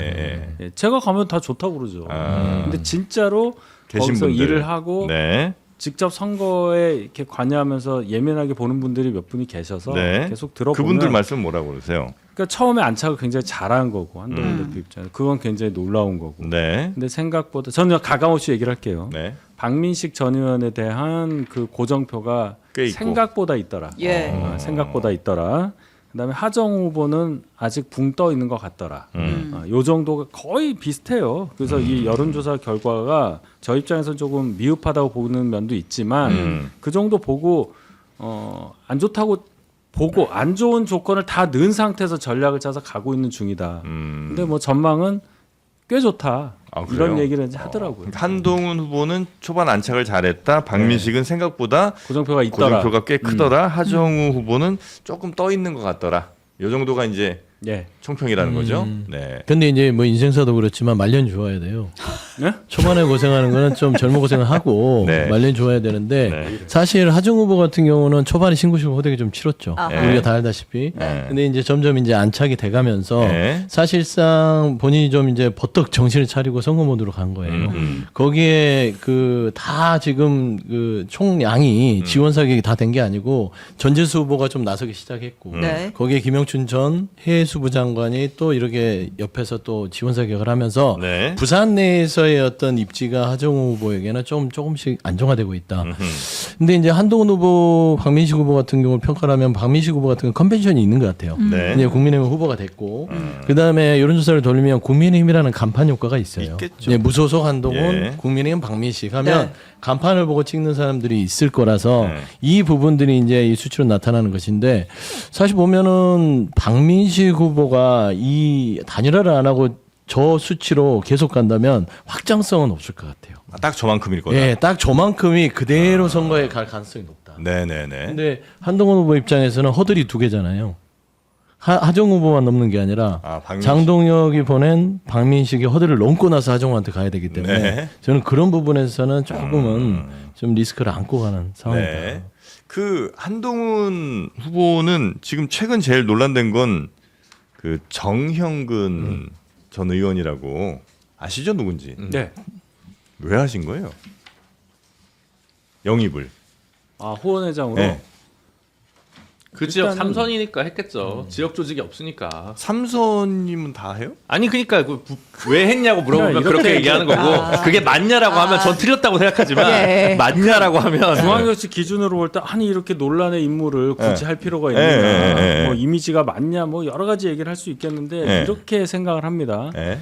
예, 제가 가면 다 좋다고 그러죠. 근데 진짜로 계신 거기서 분들. 일을 하고 네. 직접 선거에 이렇게 관여하면서 예민하게 보는 분들이 몇 분이 계셔서 네. 계속 들어보면 그분들 말씀 뭐라고 그러세요? 그러니까 처음에 안착을 굉장히 잘한 거고 한동훈 대표 입장에서 그건 굉장히 놀라운 거고. 네. 근데 생각보다 저는 가감없이 얘기를 할게요. 네. 박민식 전 의원에 대한 그 고정표가 꽤 있고. 생각보다 있더라. 예. 생각보다 있더라. 그다음에 하정 후보는 아직 붕 떠 있는 것 같더라. 요 정도가 거의 비슷해요. 그래서 이 여론조사 결과가 저 입장에서 조금 미흡하다고 보는 면도 있지만 그 정도 보고 안 좋다고 보고 안 좋은 조건을 다 넣은 상태에서 전략을 짜서 가고 있는 중이다. 근데 뭐 전망은 꽤 좋다. 아, 그래요? 이런 얘기를 이제 하더라고요. 한동훈 후보는 초반 안착을 잘했다. 박민식은 생각보다 고정표가 있더라. 고정표가 꽤 크더라. 하정우 후보는 조금 떠 있는 것 같더라. 요 정도가 이제 예. 총평이라는 거죠. 네. 근데 이제 뭐 인생사도 그렇지만 말년 좋아야 돼요. 네? 초반에 고생하는 거는 좀 젊은 고생을 하고 네. 말년 좋아야 되는데 네. 사실 하정 후보 같은 경우는 초반에 신구식 호되게 좀 치렀죠. 아하. 우리가 다 알다시피. 네. 근데 이제 점점 이제 안착이 돼가면서 네. 사실상 본인이 좀 이제 버떡 정신을 차리고 선거 모드로 간 거예요. 거기에 그 다 지금 그 총량이 지원 사격이 다 된 게 아니고 전재수 후보가 좀 나서기 시작했고 네. 거기에 김영춘 전 해수부 장관이 또 이렇게 옆에서 또 지원 사격을 하면서 네. 부산 내에서의 어떤 입지가 하정우 후보에게는 조금씩 안정화되고 있다. 근데 이제 한동훈 후보, 박민식 후보 같은 경우를 평가하면 박민식 후보 같은 경우 컨벤션이 있는 것 같아요. 네. 이제 국민의힘 후보가 됐고 그 다음에 여론조사를 돌리면 국민의힘이라는 간판 효과가 있어요. 있겠죠. 예, 무소속 한동훈, 예. 국민의힘 박민식 하면 네. 간판을 보고 찍는 사람들이 있을 거라서 네. 이 부분들이 이제 이 수치로 나타나는 것인데 사실 보면은 박민식 후보가 이 단일화를 안 하고 저 수치로 계속 간다면 확장성은 없을 것 같아요. 딱 저만큼일 거다. 예, 딱 저만큼이 그대로 선거에 갈 가능성이 높다. 네네네. 근데 한동훈 후보 입장에서는 허들이 두 개잖아요. 하정 후보만 넘는 게 아니라 박민식. 장동혁이 보낸 박민식이 허들을 넘고 나서 하정우한테 가야 되기 때문에 네. 저는 그런 부분에서는 조금은 좀 리스크를 안고 가는 상황이다. 네. 그 한동훈 후보는 지금 최근 제일 논란된 건 그 정형근 전 의원이라고 아시죠 누군지? 네. 왜 하신 거예요? 영입을. 아 후원회장으로. 네. 그 지역 일단은- 3선이니까 했겠죠. 지역 조직이 없으니까. 삼선님은 다 해요? 아니 그러니까 왜 했냐고 물어보면 그냥 그렇게 이렇게 얘기하는 거고 그게 맞냐라고 하면 전 틀렸다고 생각하지만 예. 맞냐라고 하면 중앙정치 기준으로 볼 때 아니 이렇게 논란의 인물을 굳이 네. 할 필요가 네, 있느냐, 네, 네. 뭐 이미지가 맞냐, 뭐 여러 가지 얘기를 할 수 있겠는데 네. 이렇게 생각을 합니다. 네.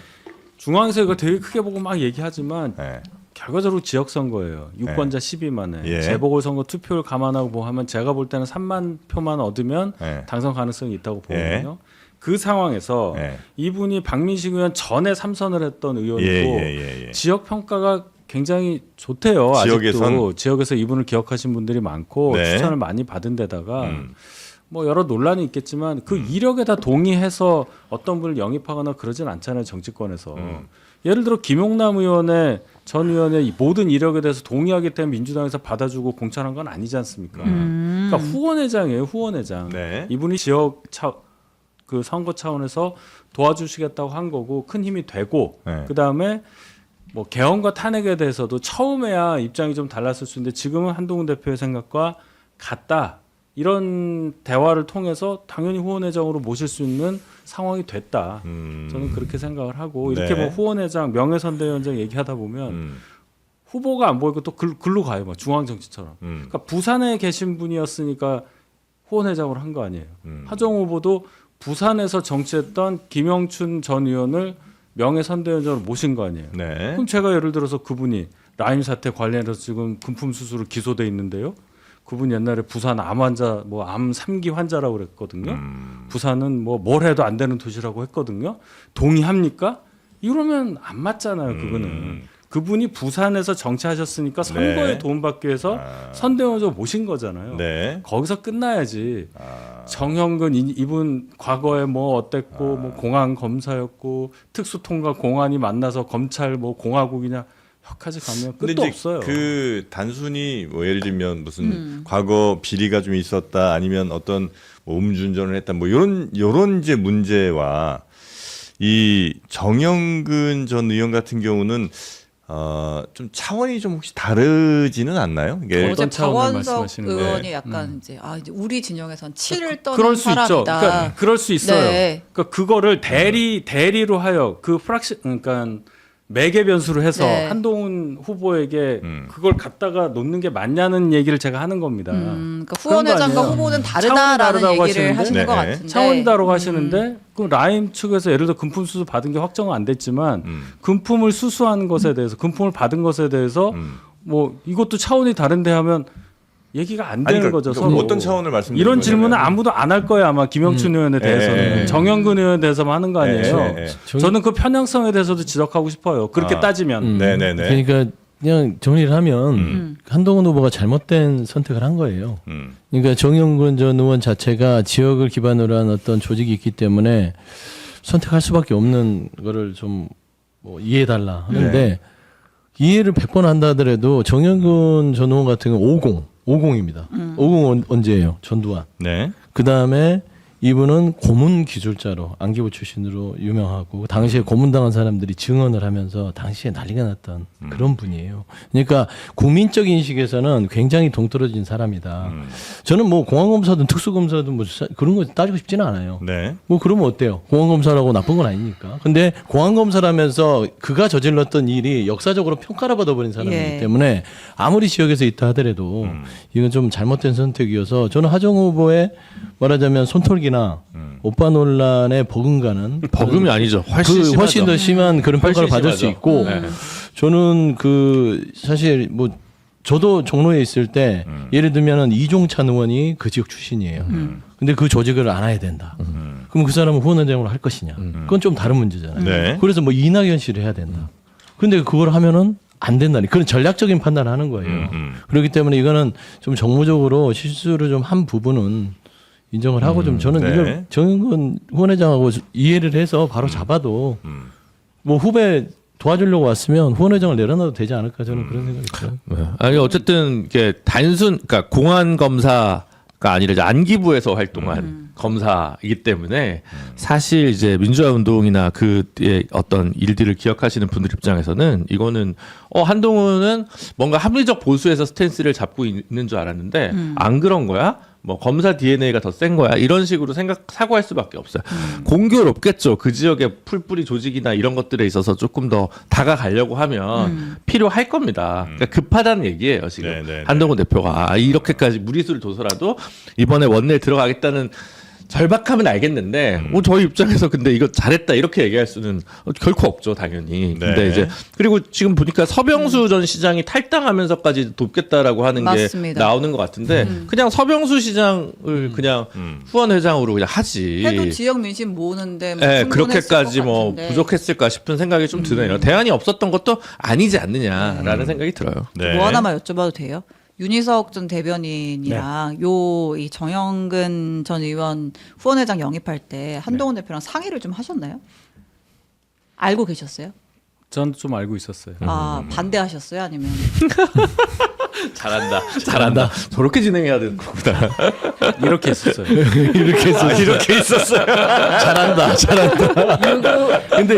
중앙에서 이거 되게 크게 보고 막 얘기하지만 네. 결과적으로 지역 선거예요. 유권자 12만에 예. 재보궐선거 투표를 감안하고 뭐 하면 제가 볼 때는 3만 표만 얻으면 네. 당선 가능성이 있다고 예. 보거든요. 그 상황에서 예. 이분이 박민식 의원 전에 3선을 했던 의원이고 예. 지역 평가가 굉장히 좋대요. 지역에선? 아직도 지역에서 이분을 기억하신 분들이 많고 네. 추천을 많이 받은 데다가 뭐 여러 논란이 있겠지만 그 이력에 다 동의해서 어떤 분을 영입하거나 그러진 않잖아요. 정치권에서. 예를 들어 김용남 의원의 전 의원의 이 모든 이력에 대해서 동의하기 때문에 민주당에서 받아주고 공천한 건 아니지 않습니까? 그러니까 후원회장이에요. 후원회장. 네. 이분이 그 선거 차원에서 도와주시겠다고 한 거고 큰 힘이 되고 네. 그다음에 뭐 개헌과 탄핵에 대해서도 처음에야 입장이 좀 달랐을 수 있는데 지금은 한동훈 대표의 생각과 같다. 이런 대화를 통해서 당연히 후원회장으로 모실 수 있는 상황이 됐다. 저는 그렇게 생각을 하고 이렇게 네. 뭐 후원회장, 명예선대위원장 얘기하다 보면 후보가 안 보이고 또 글로 가요. 막 중앙정치처럼. 그러니까 부산에 계신 분이었으니까 후원회장으로 한 거 아니에요. 하정우 후보도 부산에서 정치했던 김영춘 전 의원을 명예선대위원장으로 모신 거 아니에요. 네. 그럼 제가 예를 들어서 그분이 라임 사태 관련해서 지금 금품 수수로 기소돼 있는데요. 그분 옛날에 부산 암 환자 뭐 암 3기 환자라고 그랬거든요. 부산은 뭐 뭘 해도 안 되는 도시라고 했거든요. 동의합니까? 이러면 안 맞잖아요. 그거는 그분이 부산에서 정치하셨으니까 선거에 네. 도움받기 위해서 선대원으로 모신 거잖아요. 네. 거기서 끝나야지. 정형근 이분 과거에 뭐 어땠고 뭐 공안 검사였고 특수통과 공안이 만나서 검찰 뭐 공화국이냐 혀까지 가면 근데 끝도 이제 없어요. 그 단순히 뭐 예를 들면 무슨 과거 비리가 좀 있었다 아니면 어떤 뭐 음주운전을 했다 뭐 요런 이제 문제와 이 정영근 전 의원 같은 경우는 좀 차원이 좀 혹시 다르지는 않나요? 이게 어떤 어제 차원을 박원석 말씀하시는 의원이 거예요? 약간 이제 이제 우리 진영에선 치를 떠는 그럴 수 있죠. 사람이다. 그러니까 그럴 수 있어요. 네. 그러니까 그거를 대리로 하여 그 프락시 그러니까 매개 변수로 해서 네. 한동훈 후보에게 그걸 갖다가 놓는 게 맞냐는 얘기를 제가 하는 겁니다. 그러니까 그런 거 후원회장과 아니에요? 후보는 차원이 다르다라는 다르다고 얘기를 하시는데? 하시는 네. 것 같은데 차원이 다르고 하시는데 그럼 라임 측에서 예를 들어 금품 수수 받은 게 확정은 안 됐지만 금품을 수수한 것에 대해서 금품을 받은 것에 대해서 뭐 이것도 차원이 다른데 하면 얘기가 안 되는 거죠. 서로. 어떤 차원을 말씀드리는 이런 거냐면 질문은 아무도 안 할 거예요. 아마 김영춘 의원에 대해서는 예. 정영근 의원에 대해서만 하는 거 아니에요. 예, 예. 저는 그 편향성에 대해서도 지적하고 싶어요. 그렇게 따지면. 네네네. 그러니까 그냥 정리를 하면 한동훈 후보가 잘못된 선택을 한 거예요. 그러니까 정영근 전 의원 자체가 지역을 기반으로 한 어떤 조직이 있기 때문에 선택할 수밖에 없는 거를 좀 뭐 이해해달라 하는데 이해를 100번 한다 하더라도 정영근 전 의원 같은 경우는 50입니다. 50 언제예요? 전두환. 네. 그 다음에 이분은 고문 기술자로 안기부 출신으로 유명하고 당시에 고문당한 사람들이 증언을 하면서 당시에 난리가 났던 그런 분이에요. 그러니까 국민적 인식에서는 굉장히 동떨어진 사람이다. 저는 뭐 공안검사든 특수검사든 뭐 그런 거 따지고 싶지는 않아요. 네. 뭐 그러면 어때요? 공안검사라고 나쁜 건 아니니까. 근데 공안검사라면서 그가 저질렀던 일이 역사적으로 평가를 받아버린 사람이기 예. 때문에 아무리 지역에서 있다 하더라도 이건 좀 잘못된 선택이어서 저는 하정 후보의 말하자면 손털기나 오빠 논란에 버금가는 버금이 아니죠. 훨씬 더 심한 그런 평가를 받을 수 심하죠. 있고 저는 그 사실 뭐 저도 종로에 있을 때 예를 들면은 이종찬 의원이 그 지역 출신이에요. 근데 그 조직을 안 해야 된다. 그럼 그 사람은 후원회장으로 할 것이냐? 그건 좀 다른 문제잖아요. 네. 그래서 뭐 이낙연 씨를 해야 된다. 근데 그걸 하면은 안 된다니 그런 전략적인 판단을 하는 거예요. 그렇기 때문에 이거는 좀 정무적으로 실수를 좀 한 부분은 인정을 하고 좀 저는 네. 이걸 정영근 후원회장하고 이해를 해서 바로 잡아도 뭐 후배 도와주려고 왔으면 후원회장을 내려놔도 되지 않을까 저는 그런 생각이 들어요. 네. 아니 어쨌든 이게 그러니까 공안 검사가 아니라 이제 안기부에서 활동한 검사이기 때문에 사실 이제 민주화 운동이나 그의 어떤 일들을 기억하시는 분들 입장에서는 이거는 한동훈은 뭔가 합리적 보수에서 스탠스를 잡고 있는 줄 알았는데 안 그런 거야? 뭐 검사 DNA가 더 센 거야 이런 식으로 사고할 수밖에 없어요. 공교롭겠죠. 그 지역의 풀뿌리 조직이나 이런 것들에 있어서 조금 더 다가가려고 하면 필요할 겁니다. 그러니까 급하다는 얘기예요 지금. 네. 한동훈 대표가 이렇게까지 무리수를 둬서라도 이번에 원내에 들어가겠다는 절박함은 알겠는데 저희 입장에서 근데 이거 잘했다 이렇게 얘기할 수는 결코 없죠 당연히. 네. 근데 이제 그리고 지금 보니까 서병수 전 시장이 탈당하면서까지 돕겠다라고 하는 맞습니다. 게 나오는 것 같은데 그냥 서병수 시장을 그냥 후원회장으로 그냥 하지. 해도 지역 민심 모으는데 뭐 예, 충분했을 그렇게까지 것 뭐 같은데. 부족했을까 싶은 생각이 좀 드네요. 대안이 없었던 것도 아니지 않느냐라는 생각이 들어요. 네. 뭐 하나만 여쭤봐도 돼요? 윤희석 전 대변인이랑 이 정영근 전 의원 후원회장 영입할 때 한동훈 대표랑 상의를 좀 하셨나요? 알고 계셨어요? 전 좀 알고 있었어요. 반대하셨어요? 아니면 잘한다. 저렇게 진행해야 되는 거구나. 이렇게 했었어요. 이렇게 있었어요. 잘한다. 근데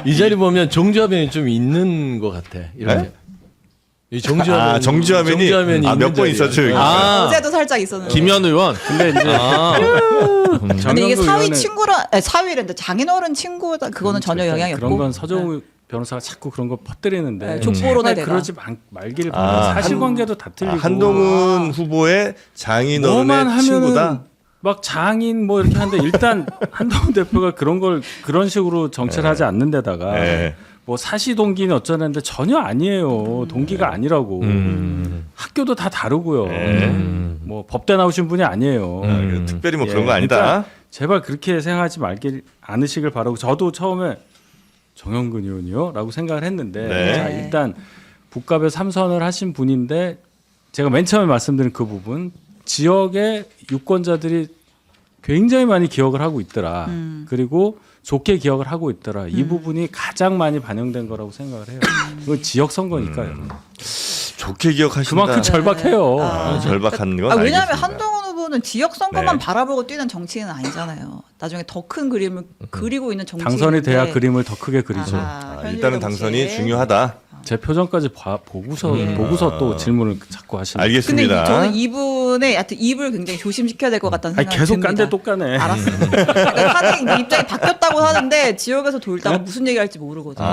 이 자리 보면 정주하변이 좀 있는 것 같아. 이렇게. 네? 이 정주하변, 정주하변이 있는 몇 번 자리야. 있었죠. 여기. 어제도 살짝 있었는데. 김현 의원. 근데 이제 근데 이게 정영근 사위 의원은 친구라 사위랜데 장인어른 친구다 그거는 전혀 영향이 그런 없고. 건 서정우 변호사가 자꾸 그런 거 퍼뜨리는데 네, 족보로네, 내가. 그러지 말길 바라요. 사실관계도 다 틀리고 한동훈 후보의 장인어른의 뭐만 하면은 친구다. 막 장인 뭐 이렇게 하는데 일단 한동훈 대표가 그런 식으로 정치를 하지 않는 데다가 네. 뭐 사시 동기는 어쩌는데 전혀 아니에요. 동기가 아니라고. 학교도 다 다르고요. 뭐 법대 나오신 분이 아니에요. 특별히 뭐 그런 예, 거 아니다. 그러니까 제발 그렇게 생각하지 않으시길 바라고 저도 처음에 정영근 의원이요?라고 생각을 했는데 네. 자, 일단 북갑에 3선을 하신 분인데 제가 맨 처음에 말씀드린 그 부분 지역의 유권자들이 굉장히 많이 기억을 하고 있더라. 그리고 좋게 기억을 하고 있더라. 이 부분이 가장 많이 반영된 거라고 생각을 해요. 이건 지역 선거니까요. 좋게 기억하신다. 그만큼 절박해요. 절박한 건 왜냐하면 알겠습니다. 한동훈 후보는 지역 선거만 네. 바라보고 뛰는 정치인은 아니잖아요. 나중에 더 큰 그림을 그리고 있는 정치인. 당선이 돼야 그림을 더 크게 그리죠. 일단은 당선이 중요하다. 제 표정까지 보고서 또 질문을 자꾸 하시는. 근데 알겠습니다. 저는 이분의 하여튼 입을 굉장히 조심시켜야 될 것 같다는 아니 생각이 계속 듭니다. 깐데 또 까네. 알았어요. 그러니까 하는 입장이 바뀌었다고 하는데 지역에서 돌다가 무슨 얘기할지 모르거든요.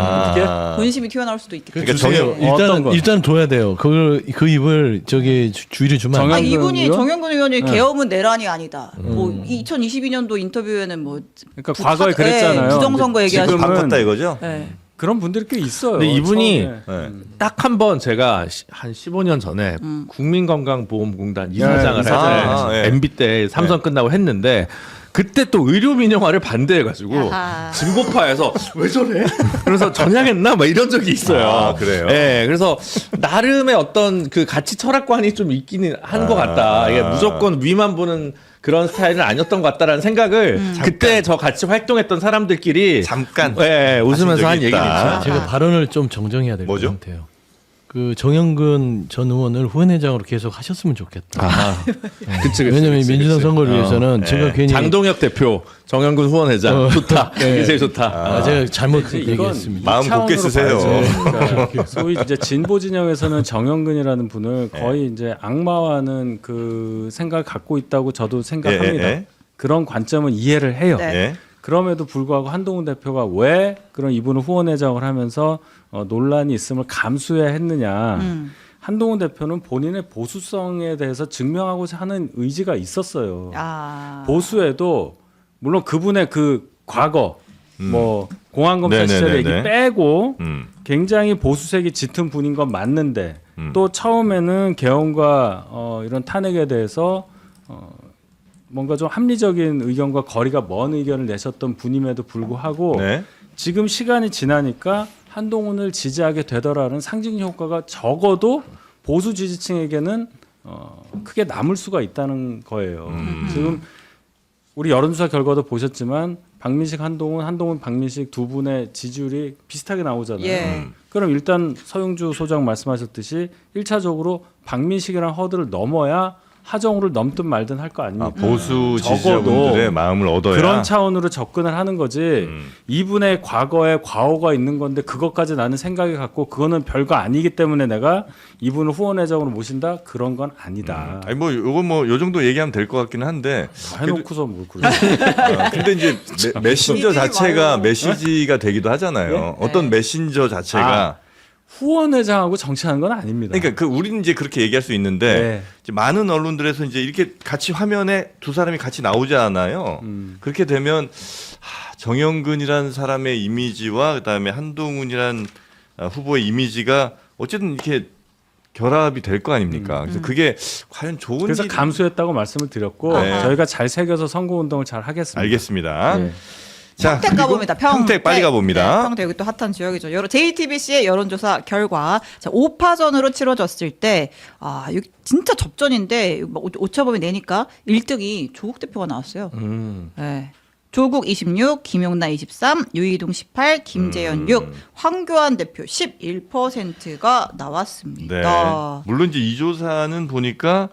본심이 튀어나올 수도 있기 때문에. 그러니까 정영- 어떤 거? 일단 둬야 돼요. 그 입을 저기 주의를 주면 안 돼요. 정영근 이분이 의원? 정영근 의원이 네. 계엄은 내란이 아니다. 뭐 2022년도 인터뷰에는 뭐 그러니까 과거에 그랬잖아요. 부정선거 얘기하시고. 지금은 바꿨다 이거죠? 네. 그런 분들이 꽤 있어요. 근데 이분이 처음에. 네. 딱 한 번 제가 한 15년 전에 국민건강보험공단 이사장을 네, 하잖아요. 이사장. 네. MB 때 삼선 끝나고 했는데 그때 또 의료 민영화를 반대해가지고 아하. 진보파에서 왜 저래? 그래서 전향했나? 막 이런 적이 있어요. 아, 그래요? 네, 그래서 나름의 어떤 그 가치 철학관이 좀 있기는 한 것 같다. 이게 무조건 위만 보는 그런 스타일은 아니었던 것 같다라는 생각을 그때 저 같이 활동했던 사람들끼리 잠깐 웃으면서 한 적이 얘기는 있다. 있죠. 제가 발언을 좀 정정해야 될 것 뭐죠? 같아요. 그 정영근 전 의원을 후원회장으로 계속 하셨으면 좋겠다. 그치. 왜냐면 민주당 선거를 위해서는 네. 제가 괜히 장동혁 대표, 정영근 후원회장 좋다. 이게 제일 좋다. 제가 잘못 이건 얘기했습니다. 마음 곱게 쓰세요. 그러니까 소위 이제 진보 진영에서는 정영근이라는 분을 거의 이제 악마화하는 그 생각을 갖고 있다고 저도 생각합니다. 예, 예. 그런 관점은 이해를 해요. 네. 예. 그럼에도 불구하고 한동훈 대표가 왜 그런 이분을 후원회장을 하면서 논란이 있음을 감수해야 했느냐. 한동훈 대표는 본인의 보수성에 대해서 증명하고자 하는 의지가 있었어요. 보수에도 물론 그분의 그 과거 뭐 공안검사 시절 얘기 네네네네. 빼고 음. 굉장히 보수색이 짙은 분인 건 맞는데 또 처음에는 개헌과 이런 탄핵에 대해서 뭔가 좀 합리적인 의견과 거리가 먼 의견을 내셨던 분임에도 불구하고 네. 지금 시간이 지나니까 한동훈을 지지하게 되더라는 상징 효과가 적어도 보수 지지층에게는 크게 남을 수가 있다는 거예요. 지금 우리 여론조사 결과도 보셨지만 박민식, 한동훈, 박민식 두 분의 지지율이 비슷하게 나오잖아요. 예. 그럼 일단 서영주 소장 말씀하셨듯이 1차적으로 박민식이라는 허들을 넘어야 하정우를 넘든 말든 할 거 아닙니까? 보수 적어도 지지자분들의 마음을 얻어야 그런 차원으로 접근을 하는 거지. 이분의 과거에 과오가 있는 건데 그것까지 나는 생각이 갖고 그거는 별거 아니기 때문에 내가 이분을 후원회장으로 모신다 그런 건 아니다. 아니 뭐 요건 뭐 요 정도 얘기하면 될 것 같기는 한데 다 해놓고서 뭘 그래? 근데 이제 메신저 자체가 메시지가 되기도 하잖아요. 네. 어떤 메신저 자체가 후원회장하고 정치하는 건 아닙니다. 그러니까 그 우리는 이제 그렇게 얘기할 수 있는데 네. 이제 많은 언론들에서 이제 이렇게 같이 화면에 두 사람이 같이 나오잖아요. 그렇게 되면 정영근이라는 사람의 이미지와 그다음에 한동훈이란 후보의 이미지가 어쨌든 이렇게 결합이 될 거 아닙니까? 그래서 그게 과연 좋은 그래서 일이- 감수했다고 말씀을 드렸고 네. 저희가 잘 새겨서 선거운동을 잘 하겠습니다. 알겠습니다. 네. 자, 평택 그리고 가봅니다. 평택 빨리 가봅니다. 네, 평택 여기 또 핫한 지역이죠. JTBC의 여론조사 결과 자, 5파전으로 치러졌을 때 이거 진짜 접전인데 오차범위 내니까 1등이 조국 대표가 나왔어요. 네. 조국 26, 김용나 23, 유이동 18, 김재현 6, 황교안 대표 11%가 나왔습니다. 물론 이제 이 조사는 보니까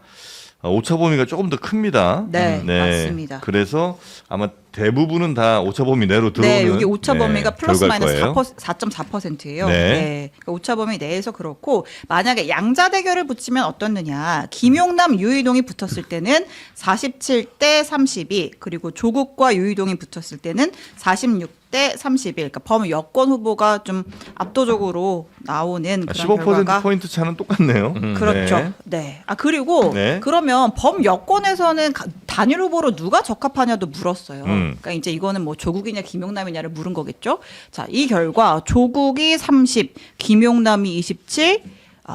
오차 범위가 조금 더 큽니다. 네, 맞습니다. 그래서 아마 대부분은 다 오차 범위 내로 들어오는 네, 여기 오차 범위가 플러스 결과일 마이너스 거예요. 4.4%예요. 네. 네. 그러니까 오차 범위 내에서 그렇고 만약에 양자 대결을 붙이면 어떻느냐? 김용남, 유이동이 붙었을 때는 47대 32, 그리고 조국과 유이동이 붙었을 때는 46대 31. 그러니까 범여권 후보가 좀 압도적으로 나오는 그런 15% 결과가 포인트 차는 똑같네요. 그렇죠. 네. 그리고 네. 그러면 범여권에서는 단일 후보로 누가 적합하냐도 물었어요. 그러니까 이제 이거는 뭐 조국이냐 김용남이냐를 물은 거겠죠. 자, 이 결과 조국이 30, 김용남이 27,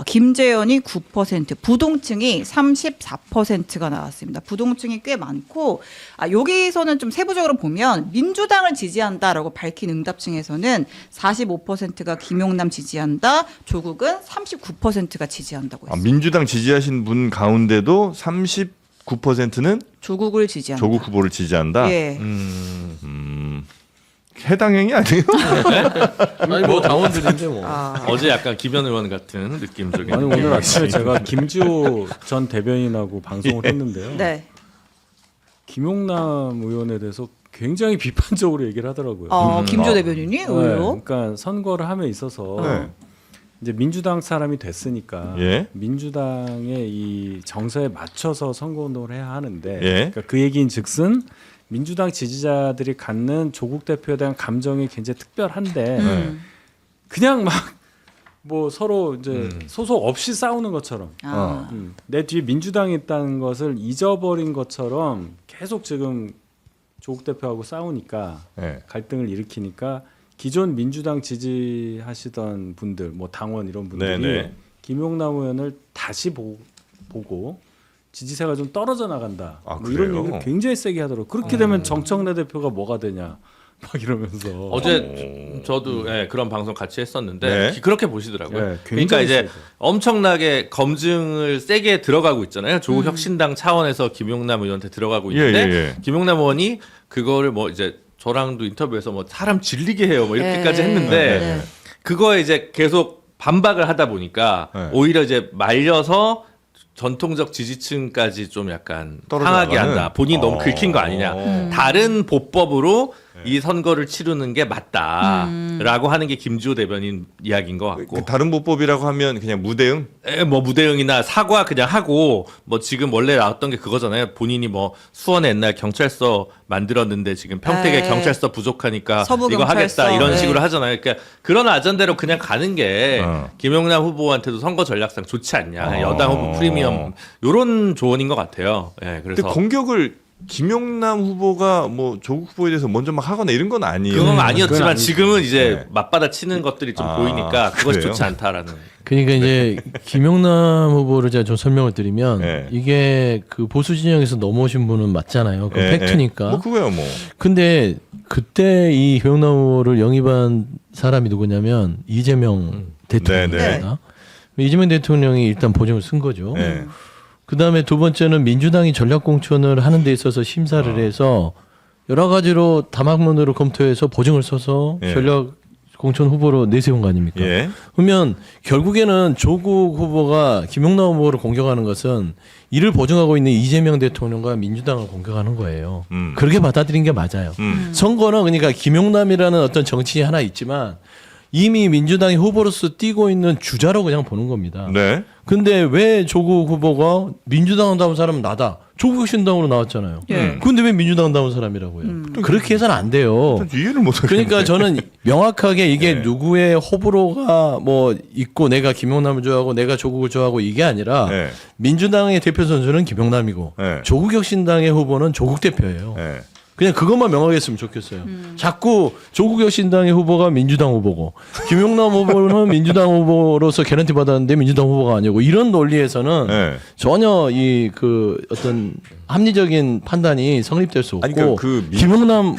김재현이 9%, 부동층이 34%가 나왔습니다. 부동층이 꽤 많고 여기서는 좀 세부적으로 보면 민주당을 지지한다라고 밝힌 응답층에서는 45%가 김용남 지지한다, 조국은 39%가 지지한다고 했습니다. 민주당 지지하신 분 가운데도 39%는 조국을 지지한다. 조국 후보를 지지한다. 예. 해당행위 아니에요? 아니 뭐 당원들인데 뭐. 어제 약간 김현 의원 같은 느낌적인. 아니 오늘 아침에 제가 김지호 전 대변인하고 방송을 했는데요. 네. 김용남 의원에 대해서 굉장히 비판적으로 얘기를 하더라고요. 김조 대변인이 네, 왜요? 그러니까 선거를 함에 있어서 네. 이제 민주당 사람이 됐으니까 예. 민주당의 이 정서에 맞춰서 선거운동을 해야 하는데 예. 그러니까 그 얘기인즉슨 민주당 지지자들이 갖는 조국 대표에 대한 감정이 굉장히 특별한데 그냥 막 뭐 서로 이제 소속 없이 싸우는 것처럼 내 뒤에 민주당이 있다는 것을 잊어버린 것처럼 계속 지금 조국 대표하고 싸우니까 네. 갈등을 일으키니까 기존 민주당 지지하시던 분들 뭐 당원 이런 분들이 네네. 김용남 의원을 다시 보고 지지세가 좀 떨어져 나간다. 아, 뭐 이런 그래요? 얘기를 굉장히 세게 하더라고요. 그렇게 되면 정청래 대표가 뭐가 되냐 막 이러면서 어제 저도 그런 방송 같이 했었는데 네. 그렇게 보시더라고요. 네, 그러니까 굉장히 이제 세죠. 엄청나게 검증을 세게 들어가고 있잖아요. 조국 혁신당 차원에서 김용남 의원한테 들어가고 있는데 예. 김용남 의원이 그거를 뭐 이제 저랑도 인터뷰에서 뭐 사람 질리게 해요 뭐 이렇게까지 했는데 네. 그거에 이제 계속 반박을 하다 보니까 네. 오히려 이제 말려서 전통적 지지층까지 좀 약간 떨어져 상하게 나가는? 한다. 본인이 너무 긁힌 거 아니냐. 다른 보법으로 이 선거를 치르는 게 맞다라고 하는 게 김주호 대변인 이야기인 것 같고. 그 다른 보법이라고 하면 그냥 무대응? 뭐 무대응이나 사과 그냥 하고 뭐 지금 원래 나왔던 게 그거잖아요. 본인이 뭐 수원에 옛날 경찰서 만들었는데 지금 평택에 네. 경찰서 부족하니까 서부 이거 경찰서. 하겠다 이런 네. 식으로 하잖아요. 그러니까 그런 아전대로 그냥 가는 게 김용남 후보한테도 선거 전략상 좋지 않냐. 여당 후보 프리미엄 요런 조언인 것 같아요. 예, 근데 그래서 공격을 김용남 후보가 뭐 조국 후보에 대해서 먼저 막 하거나 이런 건 아니에요. 그건 아니었지만 그건 아니죠. 지금은 이제 네. 맞받아 치는 것들이 좀 보이니까 그것이 그래요? 좋지 않다라는. 그러니까 이제 김용남 후보를 제가 좀 설명을 드리면 네. 이게 그 보수 진영에서 넘어오신 분은 맞잖아요. 그 예, 팩트니까. 뭐 그거야 뭐. 근데 그때 이 김용남 후보를 영입한 사람이 누구냐면 이재명 대통령입니다. 이재명 대통령이 일단 보증을 쓴 거죠. 네. 그다음에 두 번째는 민주당이 전략 공천을 하는 데 있어서 심사를 해서 여러 가지로 다방면으로 검토해서 보증을 써서 예. 전략 공천 후보로 내세운 거 아닙니까? 예. 그러면 결국에는 조국 후보가 김용남 후보를 공격하는 것은 이를 보증하고 있는 이재명 대통령과 민주당을 공격하는 거예요. 그렇게 받아들인 게 맞아요. 선거는 그러니까 김용남이라는 어떤 정치인이 하나 있지만 이미 민주당이 후보로서 뛰고 있는 주자로 그냥 보는 겁니다. 네. 근데 왜 조국 후보가 민주당 다운 사람은 나다. 조국 신당으로 나왔잖아요. 예. 근데 왜 민주당 다운 사람이라고요? 그렇게 해서는 안 돼요. 이해를 못 하겠네. 그러니까 저는 명확하게 이게 누구의 호불호가 뭐 있고 내가 김용남을 좋아하고 내가 조국을 좋아하고 이게 아니라 네. 민주당의 대표 선수는 김용남이고 네. 조국혁신당의 후보는 조국 대표예요. 네. 그냥 그것만 명확히 했으면 좋겠어요. 자꾸 조국혁신당의 후보가 민주당 후보고 김용남 후보는 민주당 후보로서 개런티 받았는데 민주당 후보가 아니고 이런 논리에서는 네. 전혀 이 그 어떤 합리적인 판단이 성립될 수 없고 아니, 그러니까 그 김용남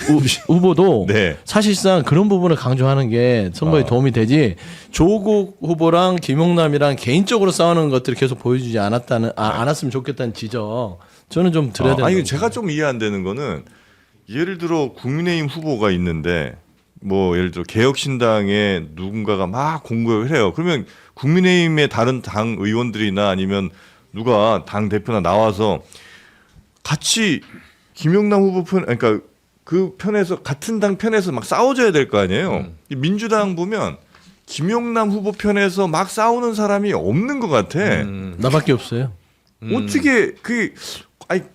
후보도 네. 사실상 그런 부분을 강조하는 게 선거에 도움이 되지 조국 후보랑 김용남이랑 개인적으로 싸우는 것들을 계속 보여주지 않았으면 좋겠다는 지적 저는 좀 드려야 된다. 아니 제가 좀 이해 안 되는 거는 예를 들어 국민의힘 후보가 있는데 뭐 예를 들어 개혁신당에 누군가가 막 공격을 해요. 그러면 국민의힘의 다른 당 의원들이나 아니면 누가 당 대표나 나와서 같이 김용남 후보 편, 그러니까 그 편에서 같은 당 편에서 막 싸워줘야 될 거 아니에요. 이 민주당 보면 김용남 후보 편에서 막 싸우는 사람이 없는 것 같아. 나밖에 없어요. 어떻게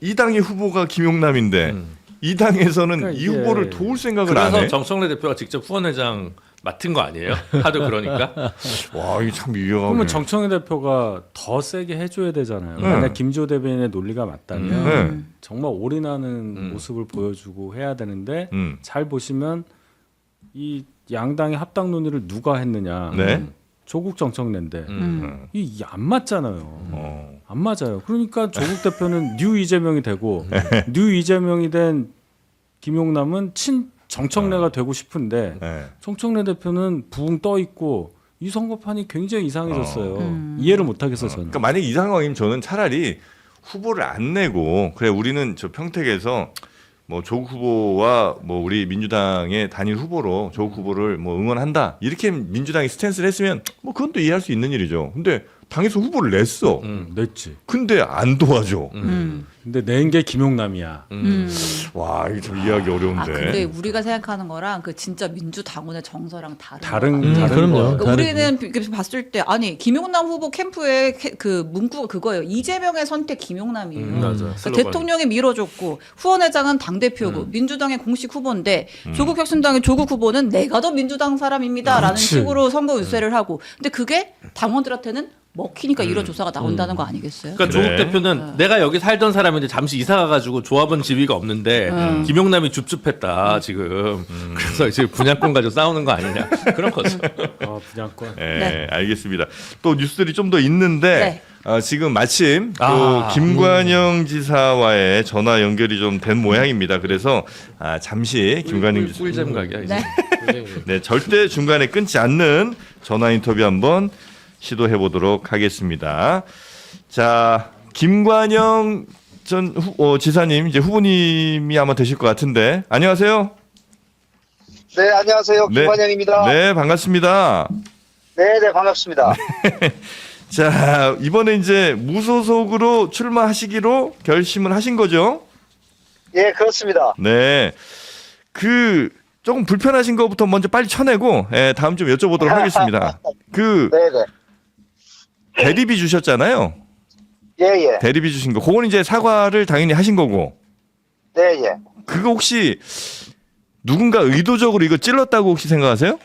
이 당의 후보가 김용남인데 이 당에서는 그러니까 이 이게- 후보를 도울 생각을 안 그래서 해. 정청래 대표가 직접 후원회장 맡은 거 아니에요? 하도 그러니까. 와, 이게 참 위험하네. 그러면 정청래 대표가 더 세게 해줘야 되잖아요. 만약 김지호 대변인의 논리가 맞다면 네. 정말 올인하는 모습을 보여주고 해야 되는데 잘 보시면 이 양당의 합당 논의를 누가 했느냐? 네. 조국 정청래인데 이게 안 맞잖아요. 안 맞아요. 그러니까 조국 대표는 뉴 이재명이 되고 뉴 이재명이 된 김용남은 친 정청래가 되고 싶은데 네. 정청래 대표는 붕 떠 있고 이 선거판이 굉장히 이상해졌어요. 이해를 못 하겠어 저는. 그러니까 만약 이 상황이면 저는 차라리 후보를 안 내고 그래 우리는 저 평택에서 뭐 조국 후보와 뭐 우리 민주당의 단일 후보로 조국 후보를 뭐 응원한다 이렇게 민주당이 스탠스를 했으면 뭐 그건 또 이해할 수 있는 일이죠. 근데 당에서 후보를 냈어. 냈지. 근데 안 도와줘. 근데 낸 게 김용남이야. 와 이게 좀 이해하기 어려운데. 아 근데 우리가 생각하는 거랑 그 진짜 민주당원의 정서랑 다른 그럼요. 거예요. 그러니까 우리는 이렇게 봤을 때 아니 김용남 후보 캠프의 그 문구가 그거예요. 이재명의 선택 김용남이에요. 맞아. 그러니까 대통령이 밀어줬고 후원회장은 당 대표고 민주당의 공식 후보인데 조국 혁신당의 조국 후보는 내가 더 민주당 사람입니다라는 그렇지. 식으로 선거 유세를 하고 근데 그게 당원들한테는 먹히니까 이런 조사가 나온다는 거 아니겠어요? 그러니까 그래. 조국 대표는 내가 여기 살던 사람인데 잠시 이사 가가지고 조합원 지위가 없는데 김용남이 줍줍했다 지금. 그래서 이제 분양권 가지고 싸우는 거 아니냐 그런 거죠. 분양권. 네, 네. 알겠습니다. 또 뉴스들이 좀 더 있는데 지금 마침 또 김관영 지사와의 전화 연결이 좀 된 모양입니다. 그래서 잠시 김관영 지사 꿀잼 각이야 이제. 네. 네, 절대 중간에 끊지 않는 전화 인터뷰 한번 시도해 보도록 하겠습니다. 자, 김관영 전 지사님 이제 후보님이 아마 되실 것 같은데 안녕하세요. 네, 안녕하세요. 김관영입니다. 네, 반갑습니다. 네, 네, 반갑습니다. 자, 이번에 이제 무소속으로 출마하시기로 결심을 하신 거죠? 예, 그렇습니다. 네. 그 조금 불편하신 것부터 먼저 빨리 쳐내고 다음 좀 여쭤보도록 하겠습니다. 그 네, 네. 대리비 주셨잖아요. 예, 예. 대리비 주신 거. 그건 이제 사과를 당연히 하신 거고. 네, 예. 그거 혹시 누군가 의도적으로 이거 찔렀다고 혹시 생각하세요?